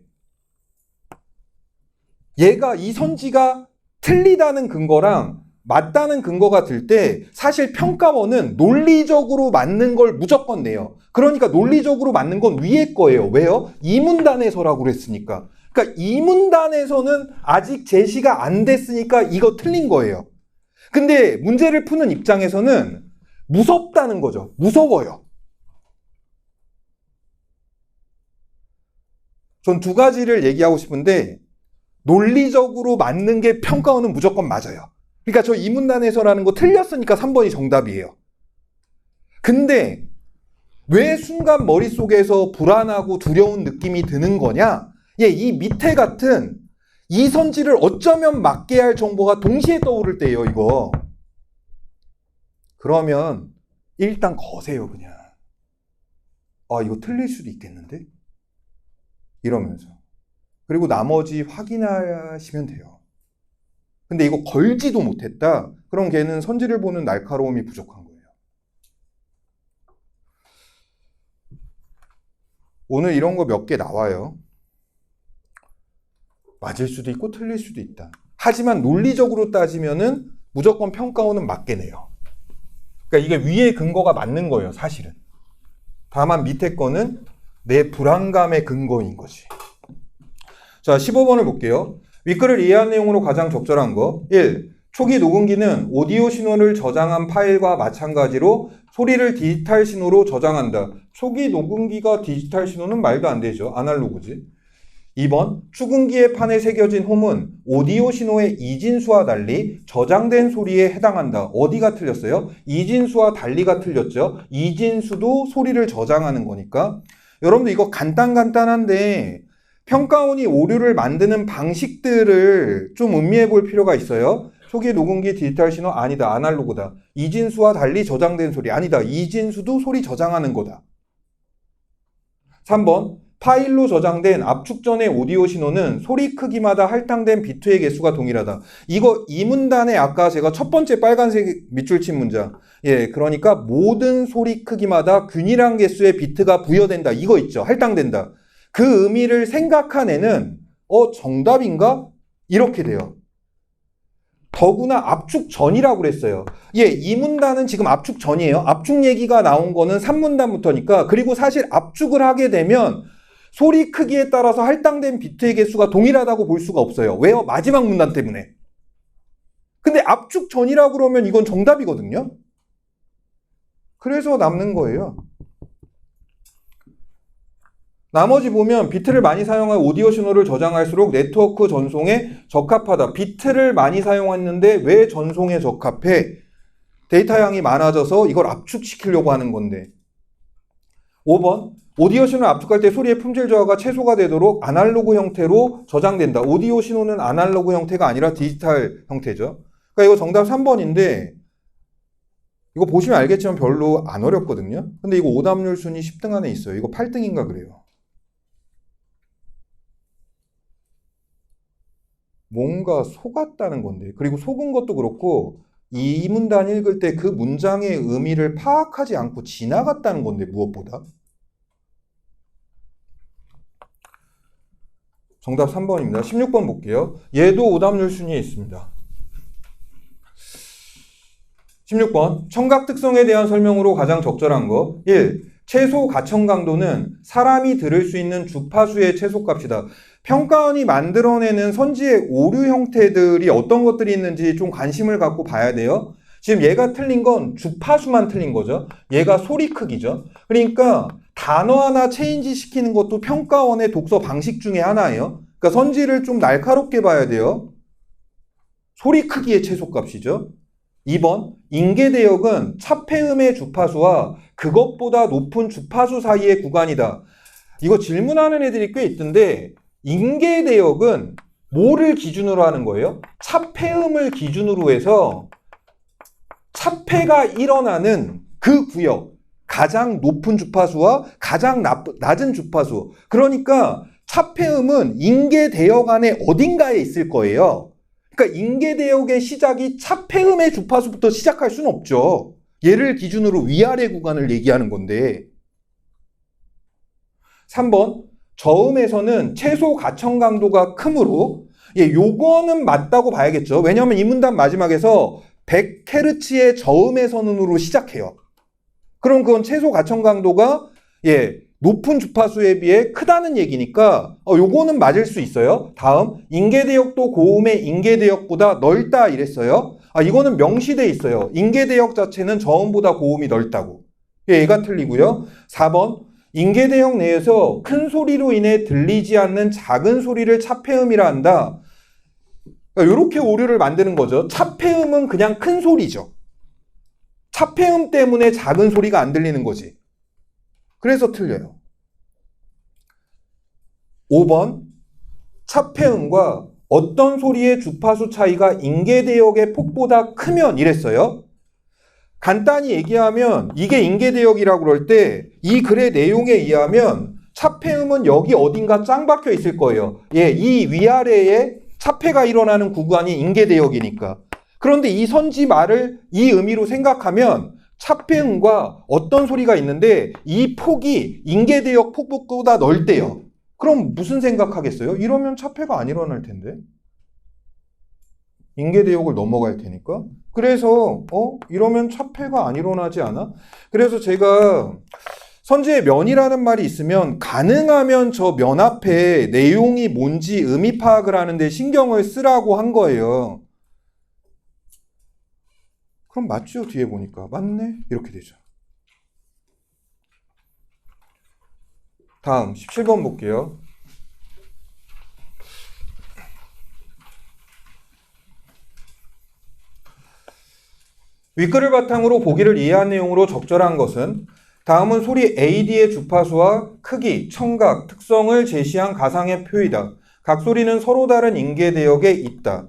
얘가 이선지가 틀리다는 근거랑 맞다는 근거가 들 때 사실 평가원은 논리적으로 맞는 걸 무조건 내요. 그러니까 논리적으로 맞는 건 위에 거예요. 왜요? 2문단에서라고 그랬으니까. 그러니까 2문단에서는 아직 제시가 안 됐으니까 이거 틀린 거예요. 근데 문제를 푸는 입장에서는 무섭다는 거죠. 무서워요. 전 두 가지를 얘기하고 싶은데 논리적으로 맞는 게 평가원은 무조건 맞아요. 그러니까 저 2문단에서라는 거 틀렸으니까 3번이 정답이에요. 근데 왜 순간 머릿속에서 불안하고 두려운 느낌이 드는 거냐? 이 밑에 같은 이 선지를 어쩌면 맞게 할 정보가 동시에 떠오를 때예요, 이거. 그러면 일단 거세요, 그냥. 이거 틀릴 수도 있겠는데? 이러면서. 그리고 나머지 확인하시면 돼요. 근데 이거 걸지도 못했다? 그럼 걔는 선지를 보는 날카로움이 부족한 거예요. 오늘 이런 거 몇 개 나와요. 맞을 수도 있고 틀릴 수도 있다. 하지만 논리적으로 따지면은 무조건 평가원은 맞게 내요. 그러니까 이게 위에 근거가 맞는 거예요, 사실은. 다만 밑에 거는 내 불안감의 근거인 거지. 자, 15번을 볼게요. 윗글을 이해한 내용으로 가장 적절한 거. 1. 초기 녹음기는 오디오 신호를 저장한 파일과 마찬가지로 소리를 디지털 신호로 저장한다. 초기 녹음기가 디지털 신호는 말도 안 되죠. 아날로그지. 2번. 축음기의 판에 새겨진 홈은 오디오 신호의 이진수와 달리 저장된 소리에 해당한다. 어디가 틀렸어요? 이진수와 달리가 틀렸죠. 이진수도 소리를 저장하는 거니까. 여러분들 이거 간단한데 평가원이 오류를 만드는 방식들을 좀 음미해 볼 필요가 있어요. 초기 녹음기 디지털 신호 아니다. 아날로그다. 이진수와 달리 저장된 소리 아니다. 이진수도 소리 저장하는 거다. 3번. 파일로 저장된 압축전의 오디오 신호는 소리 크기마다 할당된 비트의 개수가 동일하다. 이거 이 문단에 아까 제가 첫 번째 빨간색 밑줄 친 문장. 그러니까 모든 소리 크기마다 균일한 개수의 비트가 부여된다. 이거 있죠. 할당된다. 그 의미를 생각한 애는 정답인가? 이렇게 돼요. 더구나 압축전이라고 그랬어요. 이 문단은 지금 압축전이에요. 압축 얘기가 나온 거는 3문단부터니까. 그리고 사실 압축을 하게 되면 소리 크기에 따라서 할당된 비트의 개수가 동일하다고 볼 수가 없어요. 왜요? 마지막 문단 때문에. 근데 압축전이라고 그러면 이건 정답이거든요. 그래서 남는 거예요. 나머지 보면 비트를 많이 사용한 오디오 신호를 저장할수록 네트워크 전송에 적합하다. 비트를 많이 사용했는데 왜 전송에 적합해? 데이터 양이 많아져서 이걸 압축시키려고 하는 건데. 5번. 오디오 신호를 압축할 때 소리의 품질 저하가 최소가 되도록 아날로그 형태로 저장된다. 오디오 신호는 아날로그 형태가 아니라 디지털 형태죠. 그러니까 이거 정답 3번인데 이거 보시면 알겠지만 별로 안 어렵거든요. 근데 이거 오답률 순위 10등 안에 있어요. 이거 8등인가 그래요. 뭔가 속았다는 건데. 그리고 속은 것도 그렇고 이 문단 읽을 때 그 문장의 의미를 파악하지 않고 지나갔다는 건데 무엇보다. 정답 3번입니다. 16번 볼게요. 얘도 오답률 순위에 있습니다. 16번. 청각 특성에 대한 설명으로 가장 적절한 거. 1. 최소 가청 강도는 사람이 들을 수 있는 주파수의 최소값이다. 평가원이 만들어내는 선지의 오류 형태들이 어떤 것들이 있는지 좀 관심을 갖고 봐야 돼요. 지금 얘가 틀린 건 주파수만 틀린 거죠. 얘가 소리 크기죠. 그러니까 단어 하나 체인지 시키는 것도 평가원의 독서 방식 중에 하나예요. 그러니까 선지를 좀 날카롭게 봐야 돼요. 소리 크기의 최소값이죠. 2번, 인계대역은 차폐음의 주파수와 그것보다 높은 주파수 사이의 구간이다. 이거 질문하는 애들이 꽤 있던데 인계대역은 뭐를 기준으로 하는 거예요? 차폐음을 기준으로 해서 차폐가 일어나는 그 구역, 가장 높은 주파수와 가장 낮은 주파수. 그러니까 차폐음은 인계대역 안에 어딘가에 있을 거예요. 그러니까 인계대역의 시작이 차폐음의 주파수부터 시작할 수는 없죠. 얘를 기준으로 위아래 구간을 얘기하는 건데. 3번, 저음에서는 최소 가청 강도가 크므로 요거는 맞다고 봐야겠죠. 왜냐하면 이 문단 마지막에서 100Hz의 저음에서는으로 시작해요. 그럼 그건 최소 가청 강도가 높은 주파수에 비해 크다는 얘기니까 요거는 맞을 수 있어요. 다음, 인계대역도 고음의 인계대역보다 넓다 이랬어요. 이거는 명시돼 있어요. 인계대역 자체는 저음보다 고음이 넓다고. 얘가 틀리고요. 4번, 인계대역 내에서 큰 소리로 인해 들리지 않는 작은 소리를 차폐음이라 한다. 그러니까 이렇게 오류를 만드는 거죠. 차폐음은 그냥 큰 소리죠. 차폐음 때문에 작은 소리가 안 들리는 거지. 그래서 틀려요. 5번 차폐음과 어떤 소리의 주파수 차이가 인계대역의 폭보다 크면 이랬어요. 간단히 얘기하면 이게 인계대역이라고 그럴 때 이 글의 내용에 의하면 차폐음은 여기 어딘가 짱 박혀 있을 거예요. 예, 이 위아래에 차폐가 일어나는 구간이 인계대역이니까. 그런데 이 선지 말을 이 의미로 생각하면 차폐음과 어떤 소리가 있는데 이 폭이 인계대역 폭보다 넓대요. 그럼 무슨 생각하겠어요? 이러면 차폐가 안 일어날 텐데. 인계대역을 넘어갈 테니까. 그래서 이러면 차폐가 안 일어나지 않아? 그래서 제가 선지에 면이라는 말이 있으면 가능하면 저 면 앞에 내용이 뭔지 의미 파악을 하는데 신경을 쓰라고 한 거예요. 그럼 맞죠? 뒤에 보니까. 맞네? 이렇게 되죠. 다음 17번 볼게요. 윗글을 바탕으로 보기를 이해한 내용으로 적절한 것은 다음은 소리 AD의 주파수와 크기, 청각, 특성을 제시한 가상의 표이다. 각 소리는 서로 다른 인계대역에 있다.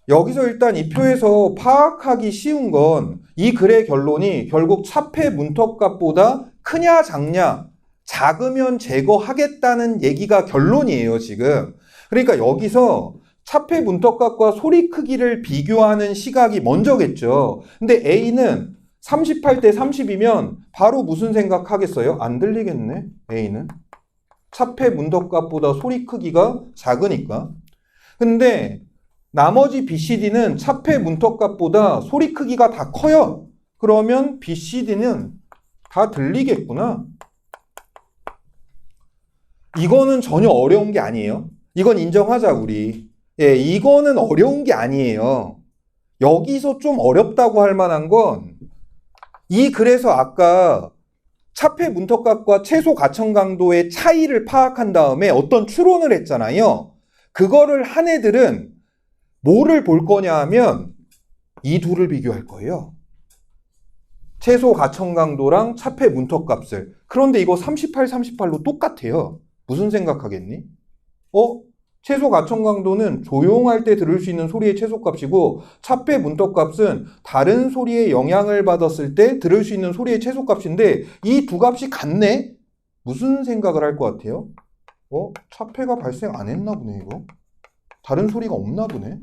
여기서 일단 이 표에서 파악하기 쉬운 건 이 글의 결론이 결국 차폐 문턱값보다 크냐 작냐, 작으면 제거하겠다는 얘기가 결론이에요, 지금. 그러니까 여기서 차폐 문턱값과 소리 크기를 비교하는 시각이 먼저겠죠. 근데 A는 38대 30이면 바로 무슨 생각하겠어요? 안 들리겠네, A는. 차폐 문턱값보다 소리 크기가 작으니까. 근데 나머지 BCD는 차폐 문턱값보다 소리 크기가 다 커요. 그러면 BCD는 다 들리겠구나. 이거는 전혀 어려운 게 아니에요. 이건 인정하자, 우리. 예, 이거는 어려운 게 아니에요. 여기서 좀 어렵다고 할 만한 건 이 글에서 아까 차폐 문턱값과 최소 가청 강도의 차이를 파악한 다음에 어떤 추론을 했잖아요. 그거를 한 애들은 뭐를 볼 거냐 하면 이 둘을 비교할 거예요. 최소 가청 강도랑 차폐 문턱값을. 그런데 이거 38, 38로 똑같아요. 무슨 생각하겠니? 최소 가청 강도는 조용할 때 들을 수 있는 소리의 최소값이고 차폐 문턱값은 다른 소리에 영향을 받았을 때 들을 수 있는 소리의 최소값인데 이 두 값이 같네? 무슨 생각을 할 것 같아요? 차폐가 발생 안 했나 보네, 이거. 다른 소리가 없나 보네.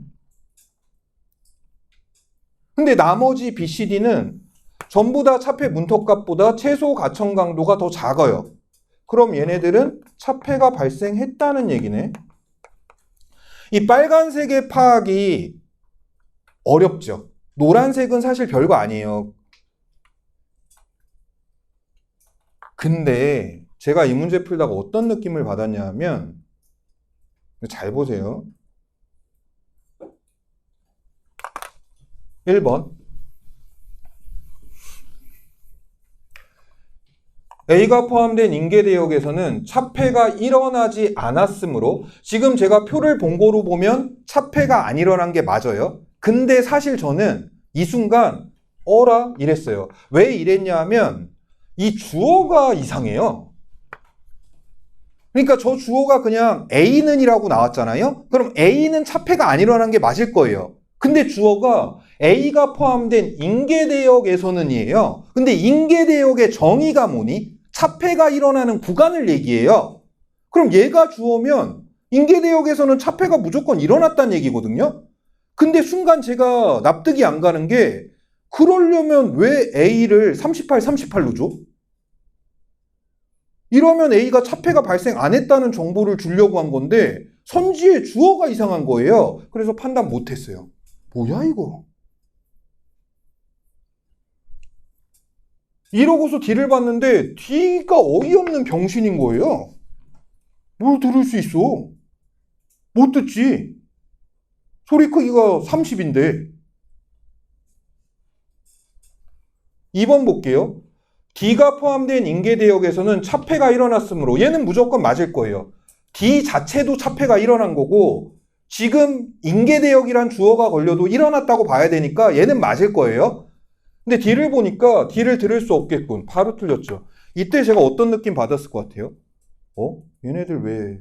근데 나머지 BCD는 전부 다 차폐 문턱값보다 최소 가청 강도가 더 작아요. 그럼 얘네들은 차폐가 발생했다는 얘기네. 이 빨간색의 파악이 어렵죠. 노란색은 사실 별거 아니에요. 근데 제가 이 문제 풀다가 어떤 느낌을 받았냐 하면, 잘 보세요. 1번. A가 포함된 인계대역에서는 차폐가 일어나지 않았으므로 지금 제가 표를 본 거로 보면 차폐가 안 일어난 게 맞아요. 근데 사실 저는 이 순간 어라? 이랬어요. 왜 이랬냐 하면 이 주어가 이상해요. 그러니까 저 주어가 그냥 A는 이라고 나왔잖아요. 그럼 A는 차폐가 안 일어난 게 맞을 거예요. 근데 주어가 A가 포함된 인계대역에서는이에요. 근데 인계대역의 정의가 뭐니? 차폐가 일어나는 구간을 얘기해요. 그럼 얘가 주어면 인계대역에서는 차폐가 무조건 일어났다는 얘기거든요. 근데 순간 제가 납득이 안 가는 게 그러려면 왜 A를 38, 38로 줘? 이러면 A가 차폐가 발생 안 했다는 정보를 주려고 한 건데 선지의 주어가 이상한 거예요. 그래서 판단 못 했어요. 뭐야 이거? 이러고서 D를 봤는데 D가 어이없는 병신인 거예요. 뭘 들을 수 있어? 못 듣지. 소리 크기가 30인데. 2번 볼게요. D가 포함된 인계대역에서는 차폐가 일어났으므로 얘는 무조건 맞을 거예요. D 자체도 차폐가 일어난 거고 지금 인계대역이란 주어가 걸려도 일어났다고 봐야 되니까 얘는 맞을 거예요. 근데 D를 보니까 D를 들을 수 없겠군. 바로 틀렸죠. 이때 제가 어떤 느낌 받았을 것 같아요? 얘네들 왜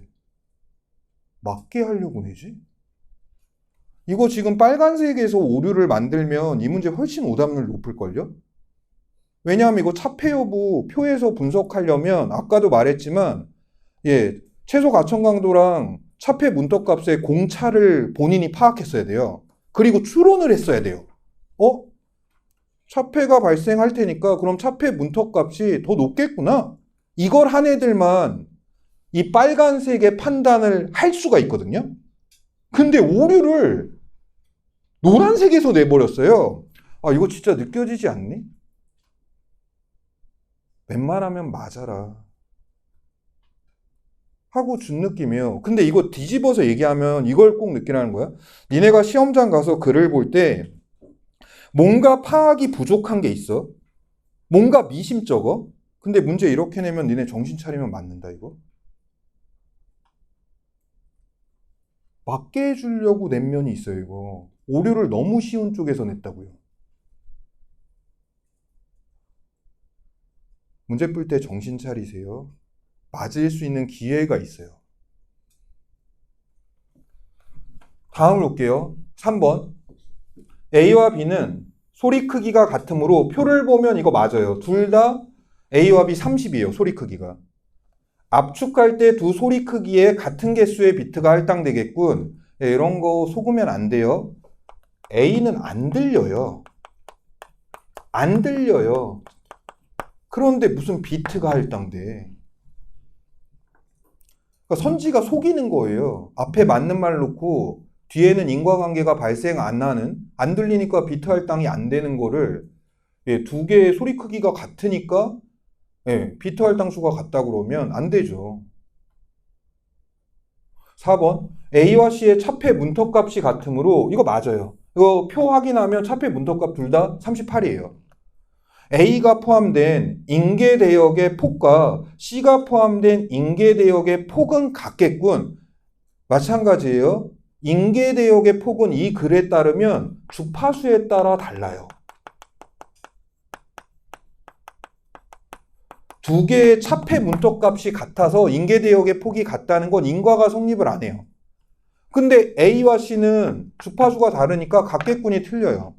맞게 하려고 내지? 이거 지금 빨간색에서 오류를 만들면 이 문제 훨씬 오답률 높을걸요? 왜냐하면 이거 차폐 여부 표에서 분석하려면 아까도 말했지만 최소 가청 강도랑 차폐 문턱값의 공차를 본인이 파악했어야 돼요. 그리고 추론을 했어야 돼요. 차폐가 발생할 테니까 그럼 차폐 문턱값이 더 높겠구나. 이걸 한 애들만 이 빨간색의 판단을 할 수가 있거든요. 근데 오류를 노란색에서 내버렸어요. 이거 진짜 느껴지지 않니? 웬만하면 맞아라 하고 준 느낌이에요. 근데 이거 뒤집어서 얘기하면 이걸 꼭 느끼라는 거야. 니네가 시험장 가서 글을 볼 때 뭔가 파악이 부족한 게 있어. 뭔가 미심쩍어. 근데 문제 이렇게 내면 니네 정신 차리면 맞는다 이거. 맞게 해주려고 낸 면이 있어요 이거. 오류를 너무 쉬운 쪽에서 냈다고요. 문제 풀 때 정신 차리세요. 맞을 수 있는 기회가 있어요. 다음 볼게요. 3번. A와 B는 소리 크기가 같으므로 표를 보면 이거 맞아요. 둘 다 A와 B 30이에요. 소리 크기가. 압축할 때 두 소리 크기에 같은 개수의 비트가 할당되겠군. 이런 거 속으면 안 돼요. A는 안 들려요. 안 들려요. 그런데 무슨 비트가 할당돼. 그러니까 선지가 속이는 거예요. 앞에 맞는 말 놓고 뒤에는 인과관계가 발생 안 하는, 안 들리니까 비트 할당이 안 되는 거를 두 개의 소리 크기가 같으니까 비트 할당수가 같다 그러면 안 되죠. 4번. A와 C의 차폐 문턱값이 같으므로 이거 맞아요. 이거 표 확인하면 차폐 문턱값 둘 다 38이에요. A가 포함된 인계대역의 폭과 C가 포함된 인계대역의 폭은 같겠군. 마찬가지예요. 인계대역의 폭은 이 글에 따르면 주파수에 따라 달라요. 두 개의 차폐 문턱값이 같아서 인계대역의 폭이 같다는 건 인과가 성립을 안 해요. 근데 A와 C는 주파수가 다르니까 같겠군이 틀려요.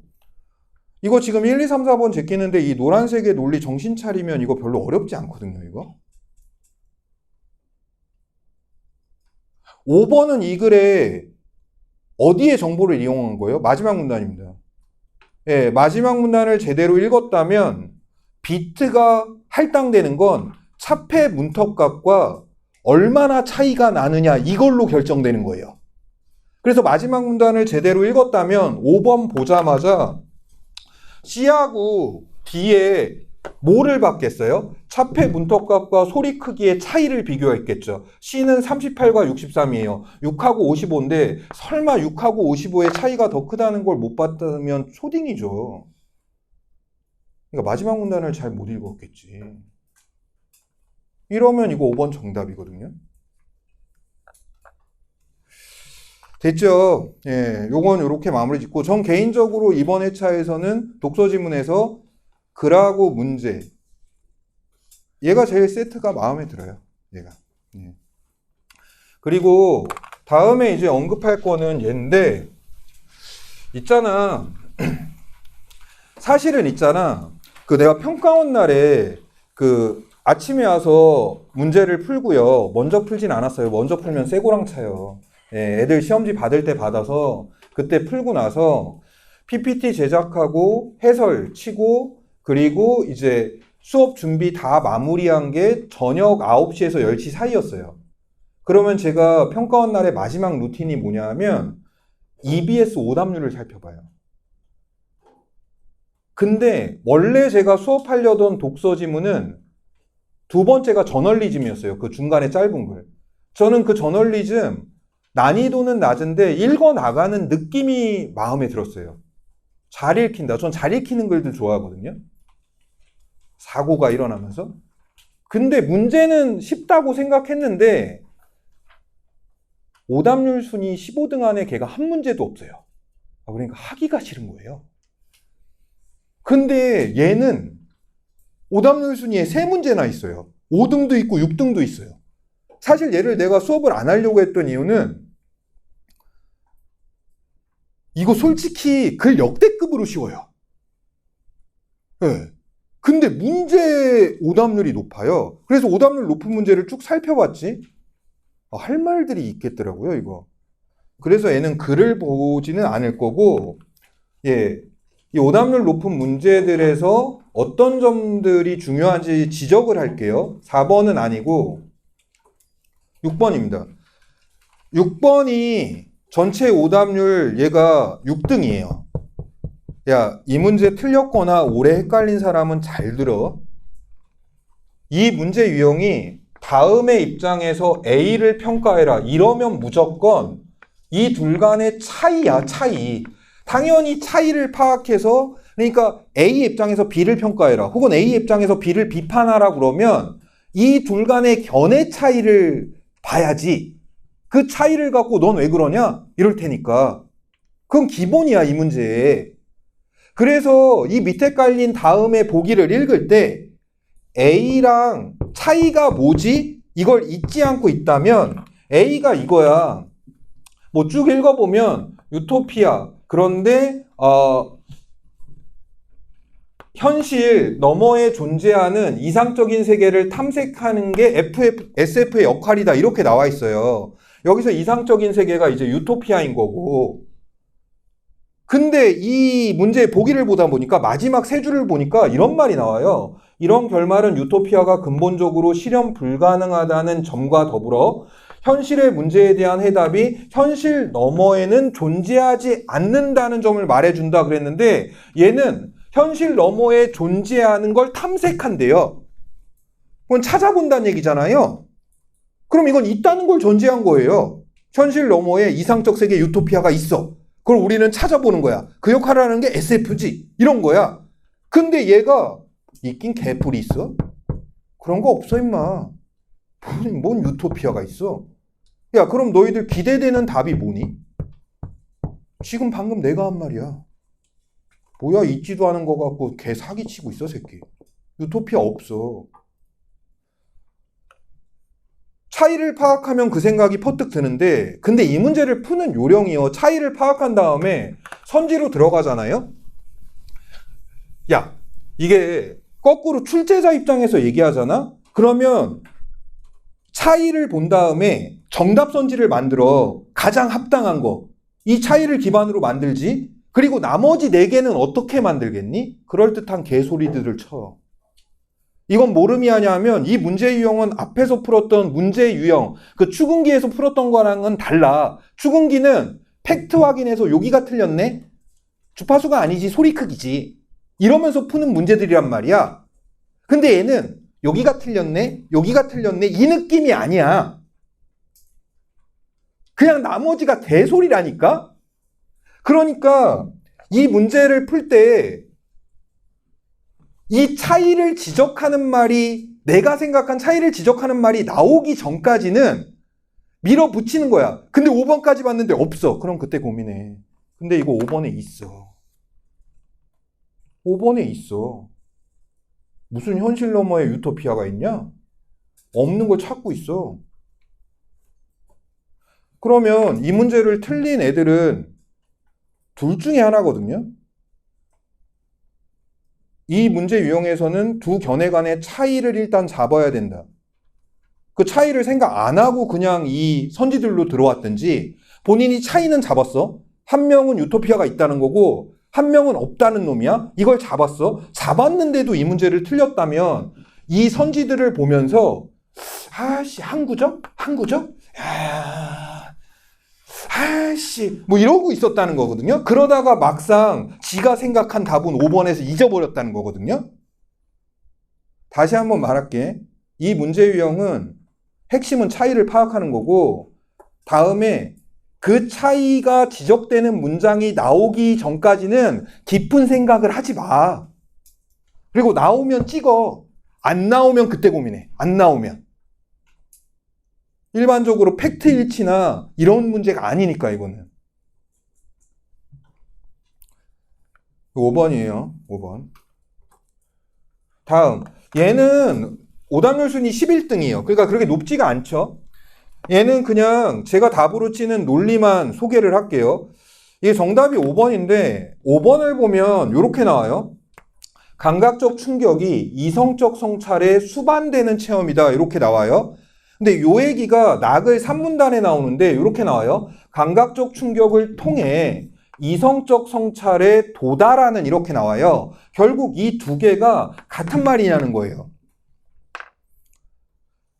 이거 지금 1, 2, 3, 4번 제끼는데 이 노란색의 논리 정신 차리면 이거 별로 어렵지 않거든요, 이거. 5번은 이 글에 어디에 정보를 이용한 거예요? 마지막 문단입니다. 마지막 문단을 제대로 읽었다면 비트가 할당되는 건 차폐 문턱값과 얼마나 차이가 나느냐 이걸로 결정되는 거예요. 그래서 마지막 문단을 제대로 읽었다면 5번 보자마자 C하고 D에 뭐를 받겠어요? 차폐 문턱값과 소리 크기의 차이를 비교했겠죠. C는 38과 63이에요. 6하고 55인데 설마 6하고 55의 차이가 더 크다는 걸 못 봤다면 초딩이죠. 그러니까 마지막 문단을 잘 못 읽었겠지. 이러면 이거 5번 정답이거든요. 됐죠? 요건 이렇게 마무리 짓고 전 개인적으로 이번 회차에서는 독서 지문에서 글하고 문제 얘가 제일 세트가 마음에 들어요. 얘가. 그리고 다음에 이제 언급할 거는 얘인데 있잖아. 사실은 있잖아. 그 내가 평가원 날에 그 아침에 와서 문제를 풀고요. 먼저 풀진 않았어요. 먼저 풀면 쇠고랑 차요. 애들 시험지 받을 때 받아서 그때 풀고 나서 PPT 제작하고 해설 치고 그리고 이제 수업 준비 다 마무리한 게 저녁 9시에서 10시 사이였어요. 그러면 제가 평가원 날의 마지막 루틴이 뭐냐 하면 EBS 오답률을 살펴봐요. 근데 원래 제가 수업하려던 독서 지문은 두 번째가 저널리즘이었어요. 그 중간에 짧은 글. 저는 그 저널리즘 난이도는 낮은데 읽어나가는 느낌이 마음에 들었어요. 잘 읽힌다. 전 잘 읽히는 글들 좋아하거든요. 사고가 일어나면서. 근데 문제는 쉽다고 생각했는데 오답률 순위 15등 안에 걔가 한 문제도 없어요. 그러니까 하기가 싫은 거예요. 근데 얘는 오답률 순위에 3문제나 있어요. 5등도 있고 6등도 있어요. 사실 얘를 내가 수업을 안 하려고 했던 이유는 이거 솔직히 글 역대급으로 쉬워요. 네. 근데 문제 오답률이 높아요. 그래서 오답률 높은 문제를 쭉 살펴봤지. 할 말들이 있겠더라고요, 이거. 그래서 얘는 글을 보지는 않을 거고, 예, 이 오답률 높은 문제들에서 어떤 점들이 중요한지 지적을 할게요. 4번은 아니고 6번입니다. 6번이 전체 오답률 얘가 6등이에요. 야, 이 문제 틀렸거나 오래 헷갈린 사람은 잘 들어. 이 문제 유형이 다음의 입장에서 A를 평가해라. 이러면 무조건 이 둘 간의 차이야, 차이. 당연히 차이를 파악해서, 그러니까 A 입장에서 B를 평가해라. 혹은 A 입장에서 B를 비판하라 그러면 이 둘 간의 견해 차이를 봐야지. 그 차이를 갖고 넌 왜 그러냐? 이럴 테니까. 그건 기본이야, 이 문제에. 그래서 이 밑에 깔린 다음에 보기를 읽을 때 A랑 차이가 뭐지? 이걸 잊지 않고 있다면 A가 이거야. 뭐 쭉 읽어보면 유토피아. 그런데 현실 너머에 존재하는 이상적인 세계를 탐색하는 게 SF의 역할이다. 이렇게 나와 있어요. 여기서 이상적인 세계가 이제 유토피아인 거고. 근데 이 문제의 보기를 보다 보니까 마지막 세 줄을 보니까 이런 말이 나와요. 이런 결말은 유토피아가 근본적으로 실현 불가능하다는 점과 더불어 현실의 문제에 대한 해답이 현실 너머에는 존재하지 않는다는 점을 말해준다 그랬는데 얘는 현실 너머에 존재하는 걸 탐색한대요. 그건 찾아본다는 얘기잖아요. 그럼 이건 있다는 걸 전제한 거예요. 현실 너머에 이상적 세계 유토피아가 있어. 그걸 우리는 찾아보는 거야. 그 역할을 하는 게 SF지. 이런 거야. 근데 얘가 있긴 개뿔이 있어? 그런 거 없어 임마. 뭔 유토피아가 있어? 야, 그럼 너희들 기대되는 답이 뭐니? 지금 방금 내가 한 말이야. 뭐야, 있지도 않은 거 갖고 개 사기치고 있어 새끼. 유토피아 없어. 차이를 파악하면 그 생각이 퍼뜩 드는데, 근데 이 문제를 푸는 요령이요. 차이를 파악한 다음에 선지로 들어가잖아요. 야, 이게 거꾸로 출제자 입장에서 얘기하잖아? 그러면 차이를 본 다음에 정답 선지를 만들어. 가장 합당한 거. 이 차이를 기반으로 만들지? 그리고 나머지 4개는 어떻게 만들겠니? 그럴듯한 개소리들을 쳐. 이건 뭐름이 하냐면 이 문제 유형은 앞에서 풀었던 문제 유형, 그 추궁기에서 풀었던 거랑은 달라. 추궁기는 팩트 확인해서 여기가 틀렸네? 주파수가 아니지 소리 크기지. 이러면서 푸는 문제들이란 말이야. 근데 얘는 여기가 틀렸네? 여기가 틀렸네? 이 느낌이 아니야. 그냥 나머지가 대소리라니까? 그러니까 이 문제를 풀 때 이 차이를 지적하는 말이, 내가 생각한 차이를 지적하는 말이 나오기 전까지는 밀어붙이는 거야. 근데 5번까지 봤는데 없어. 그럼 그때 고민해. 근데 이거 5번에 있어. 5번에 있어. 무슨 현실 너머에 유토피아가 있냐? 없는 걸 찾고 있어. 그러면 이 문제를 틀린 애들은 둘 중에 하나거든요. 이 문제 유형에서는 두 견해 간의 차이를 일단 잡아야 된다. 그 차이를 생각 안 하고 그냥 이 선지들로 들어왔든지 본인이 차이는 잡았어. 한 명은 유토피아가 있다는 거고 한 명은 없다는 놈이야. 이걸 잡았어. 잡았는데도 이 문제를 틀렸다면 이 선지들을 보면서 아씨 한구적? 한구적? 아씨 뭐 이러고 있었다는 거거든요. 그러다가 막상 지가 생각한 답은 5번에서 잊어버렸다는 거거든요. 다시 한번 말할게. 이 문제 유형은 핵심은 차이를 파악하는 거고 다음에 그 차이가 지적되는 문장이 나오기 전까지는 깊은 생각을 하지 마. 그리고 나오면 찍어. 안 나오면 그때 고민해. 안 나오면. 일반적으로 팩트 일치나 이런 문제가 아니니까 이거는. 5번이에요. 5번. 다음. 얘는 오답률 순위 11등이에요. 그러니까 그렇게 높지가 않죠. 얘는 그냥 제가 답으로 치는 논리만 소개를 할게요. 이게 정답이 5번인데 5번을 보면 이렇게 나와요. 감각적 충격이 이성적 성찰에 수반되는 체험이다. 이렇게 나와요. 근데 요 얘기가 낙을 3문단에 나오는데 이렇게 나와요. 감각적 충격을 통해 이성적 성찰에 도달하는 이렇게 나와요. 결국 이 두 개가 같은 말이냐는 거예요.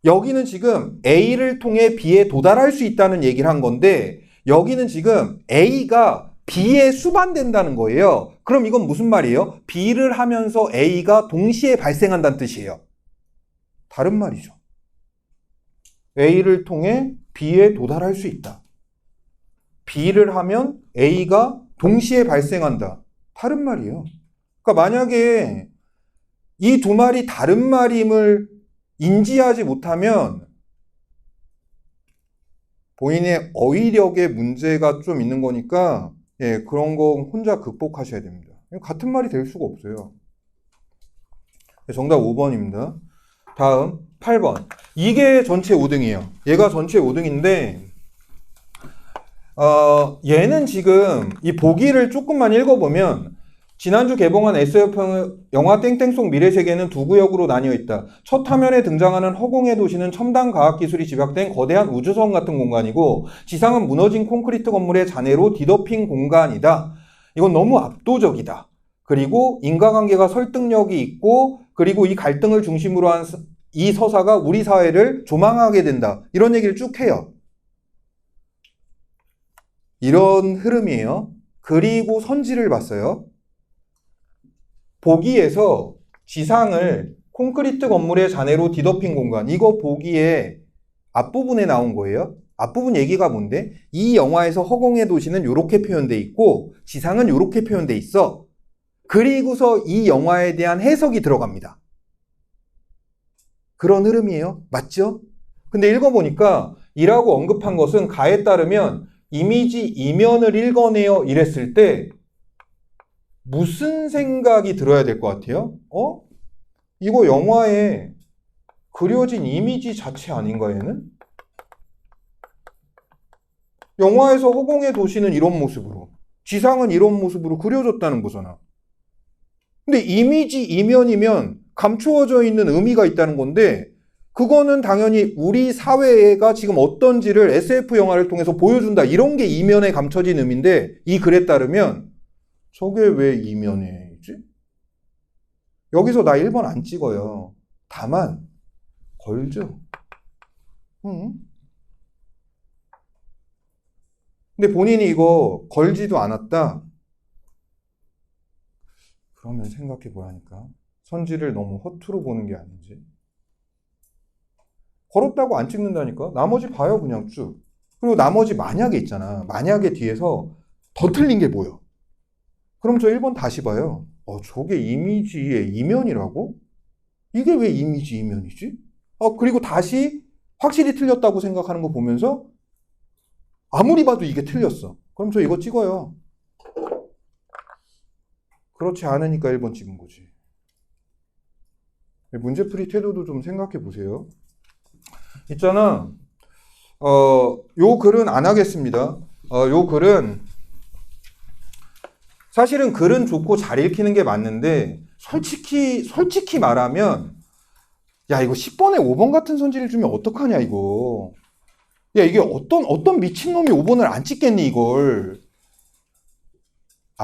여기는 지금 A를 통해 B에 도달할 수 있다는 얘기를 한 건데 여기는 지금 A가 B에 수반된다는 거예요. 그럼 이건 무슨 말이에요? B를 하면서 A가 동시에 발생한다는 뜻이에요. 다른 말이죠. A를 통해 B에 도달할 수 있다. B를 하면 A가 동시에 발생한다. 다른 말이에요. 그러니까 만약에 이 두 말이 다른 말임을 인지하지 못하면 본인의 어휘력에 문제가 좀 있는 거니까 그런 거 혼자 극복하셔야 됩니다. 같은 말이 될 수가 없어요. 정답 5번입니다. 다음 8번. 이게 전체 5등이에요. 얘가 전체 5등인데 얘는 지금 이 보기를 조금만 읽어보면 지난주 개봉한 SF 영화 땡땡 속 미래세계는 두 구역으로 나뉘어 있다. 첫 화면에 등장하는 허공의 도시는 첨단 과학기술이 집약된 거대한 우주선 같은 공간이고 지상은 무너진 콘크리트 건물의 잔해로 뒤덮인 공간이다. 이건 너무 압도적이다. 그리고 인과관계가 설득력이 있고 그리고 이 갈등을 중심으로 한 이 서사가 우리 사회를 조망하게 된다. 이런 얘기를 쭉 해요. 이런 흐름이에요. 그리고 선지를 봤어요. 보기에서 지상을 콘크리트 건물의 잔해로 뒤덮인 공간, 이거 보기에 앞부분에 나온 거예요. 앞부분 얘기가 뭔데? 이 영화에서 허공의 도시는 이렇게 표현돼 있고 지상은 이렇게 표현돼 있어. 그리고서 이 영화에 대한 해석이 들어갑니다. 그런 흐름이에요. 맞죠? 근데 읽어보니까 이라고 언급한 것은 가에 따르면 이미지 이면을 읽어내요 이랬을 때 무슨 생각이 들어야 될 것 같아요? 이거 영화에 그려진 이미지 자체 아닌가 얘는? 영화에서 허공의 도시는 이런 모습으로 지상은 이런 모습으로 그려졌다는 거잖아. 근데 이미지 이면이면 감추어져 있는 의미가 있다는 건데 그거는 당연히 우리 사회가 지금 어떤지를 SF 영화를 통해서 보여준다. 이런 게 이면에 감춰진 의미인데 이 글에 따르면 저게 왜 이면에 있지? 여기서 나 1번 안 찍어요. 다만 걸죠. 근데 본인이 이거 걸지도 않았다. 그러면 생각해 보라니까. 선지를 너무 허투루 보는 게 아닌지. 걸었다고 안 찍는다니까? 나머지 봐요, 그냥 쭉. 그리고 나머지 만약에 있잖아. 만약에 뒤에서 더 틀린 게 보여. 그럼 저 1번 다시 봐요. 저게 이미지의 이면이라고? 이게 왜 이미지 이면이지? 그리고 다시 확실히 틀렸다고 생각하는 거 보면서 아무리 봐도 이게 틀렸어. 그럼 저 이거 찍어요. 그렇지 않으니까 1번 찍은 거지. 문제풀이 태도도 좀 생각해 보세요. 있잖아. 요 글은 안 하겠습니다. 요 글은 사실은 글은 좋고 잘 읽히는 게 맞는데 솔직히 말하면 야 이거 10번에 5번 같은 선지를 주면 어떡하냐 이거. 야 이게 어떤 미친놈이 5번을 안 찍겠니 이걸.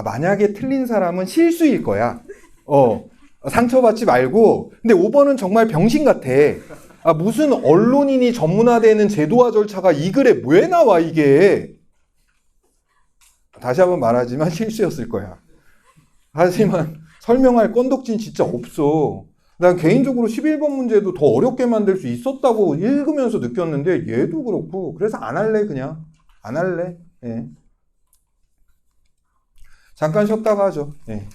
만약에 틀린 사람은 실수일 거야. 상처받지 말고. 근데 5번은 정말 병신 같아. 무슨 언론인이 전문화되는 제도와 절차가 이 글에 왜 나와 이게. 다시 한번 말하지만 실수였을 거야. 하지만 설명할 건덕진 진짜 없어. 난 개인적으로 11번 문제도 더 어렵게 만들 수 있었다고 읽으면서 느꼈는데 얘도 그렇고 그래서 안 할래 그냥. 안 할래. 예. 잠깐 쉬었다가 하죠. 예.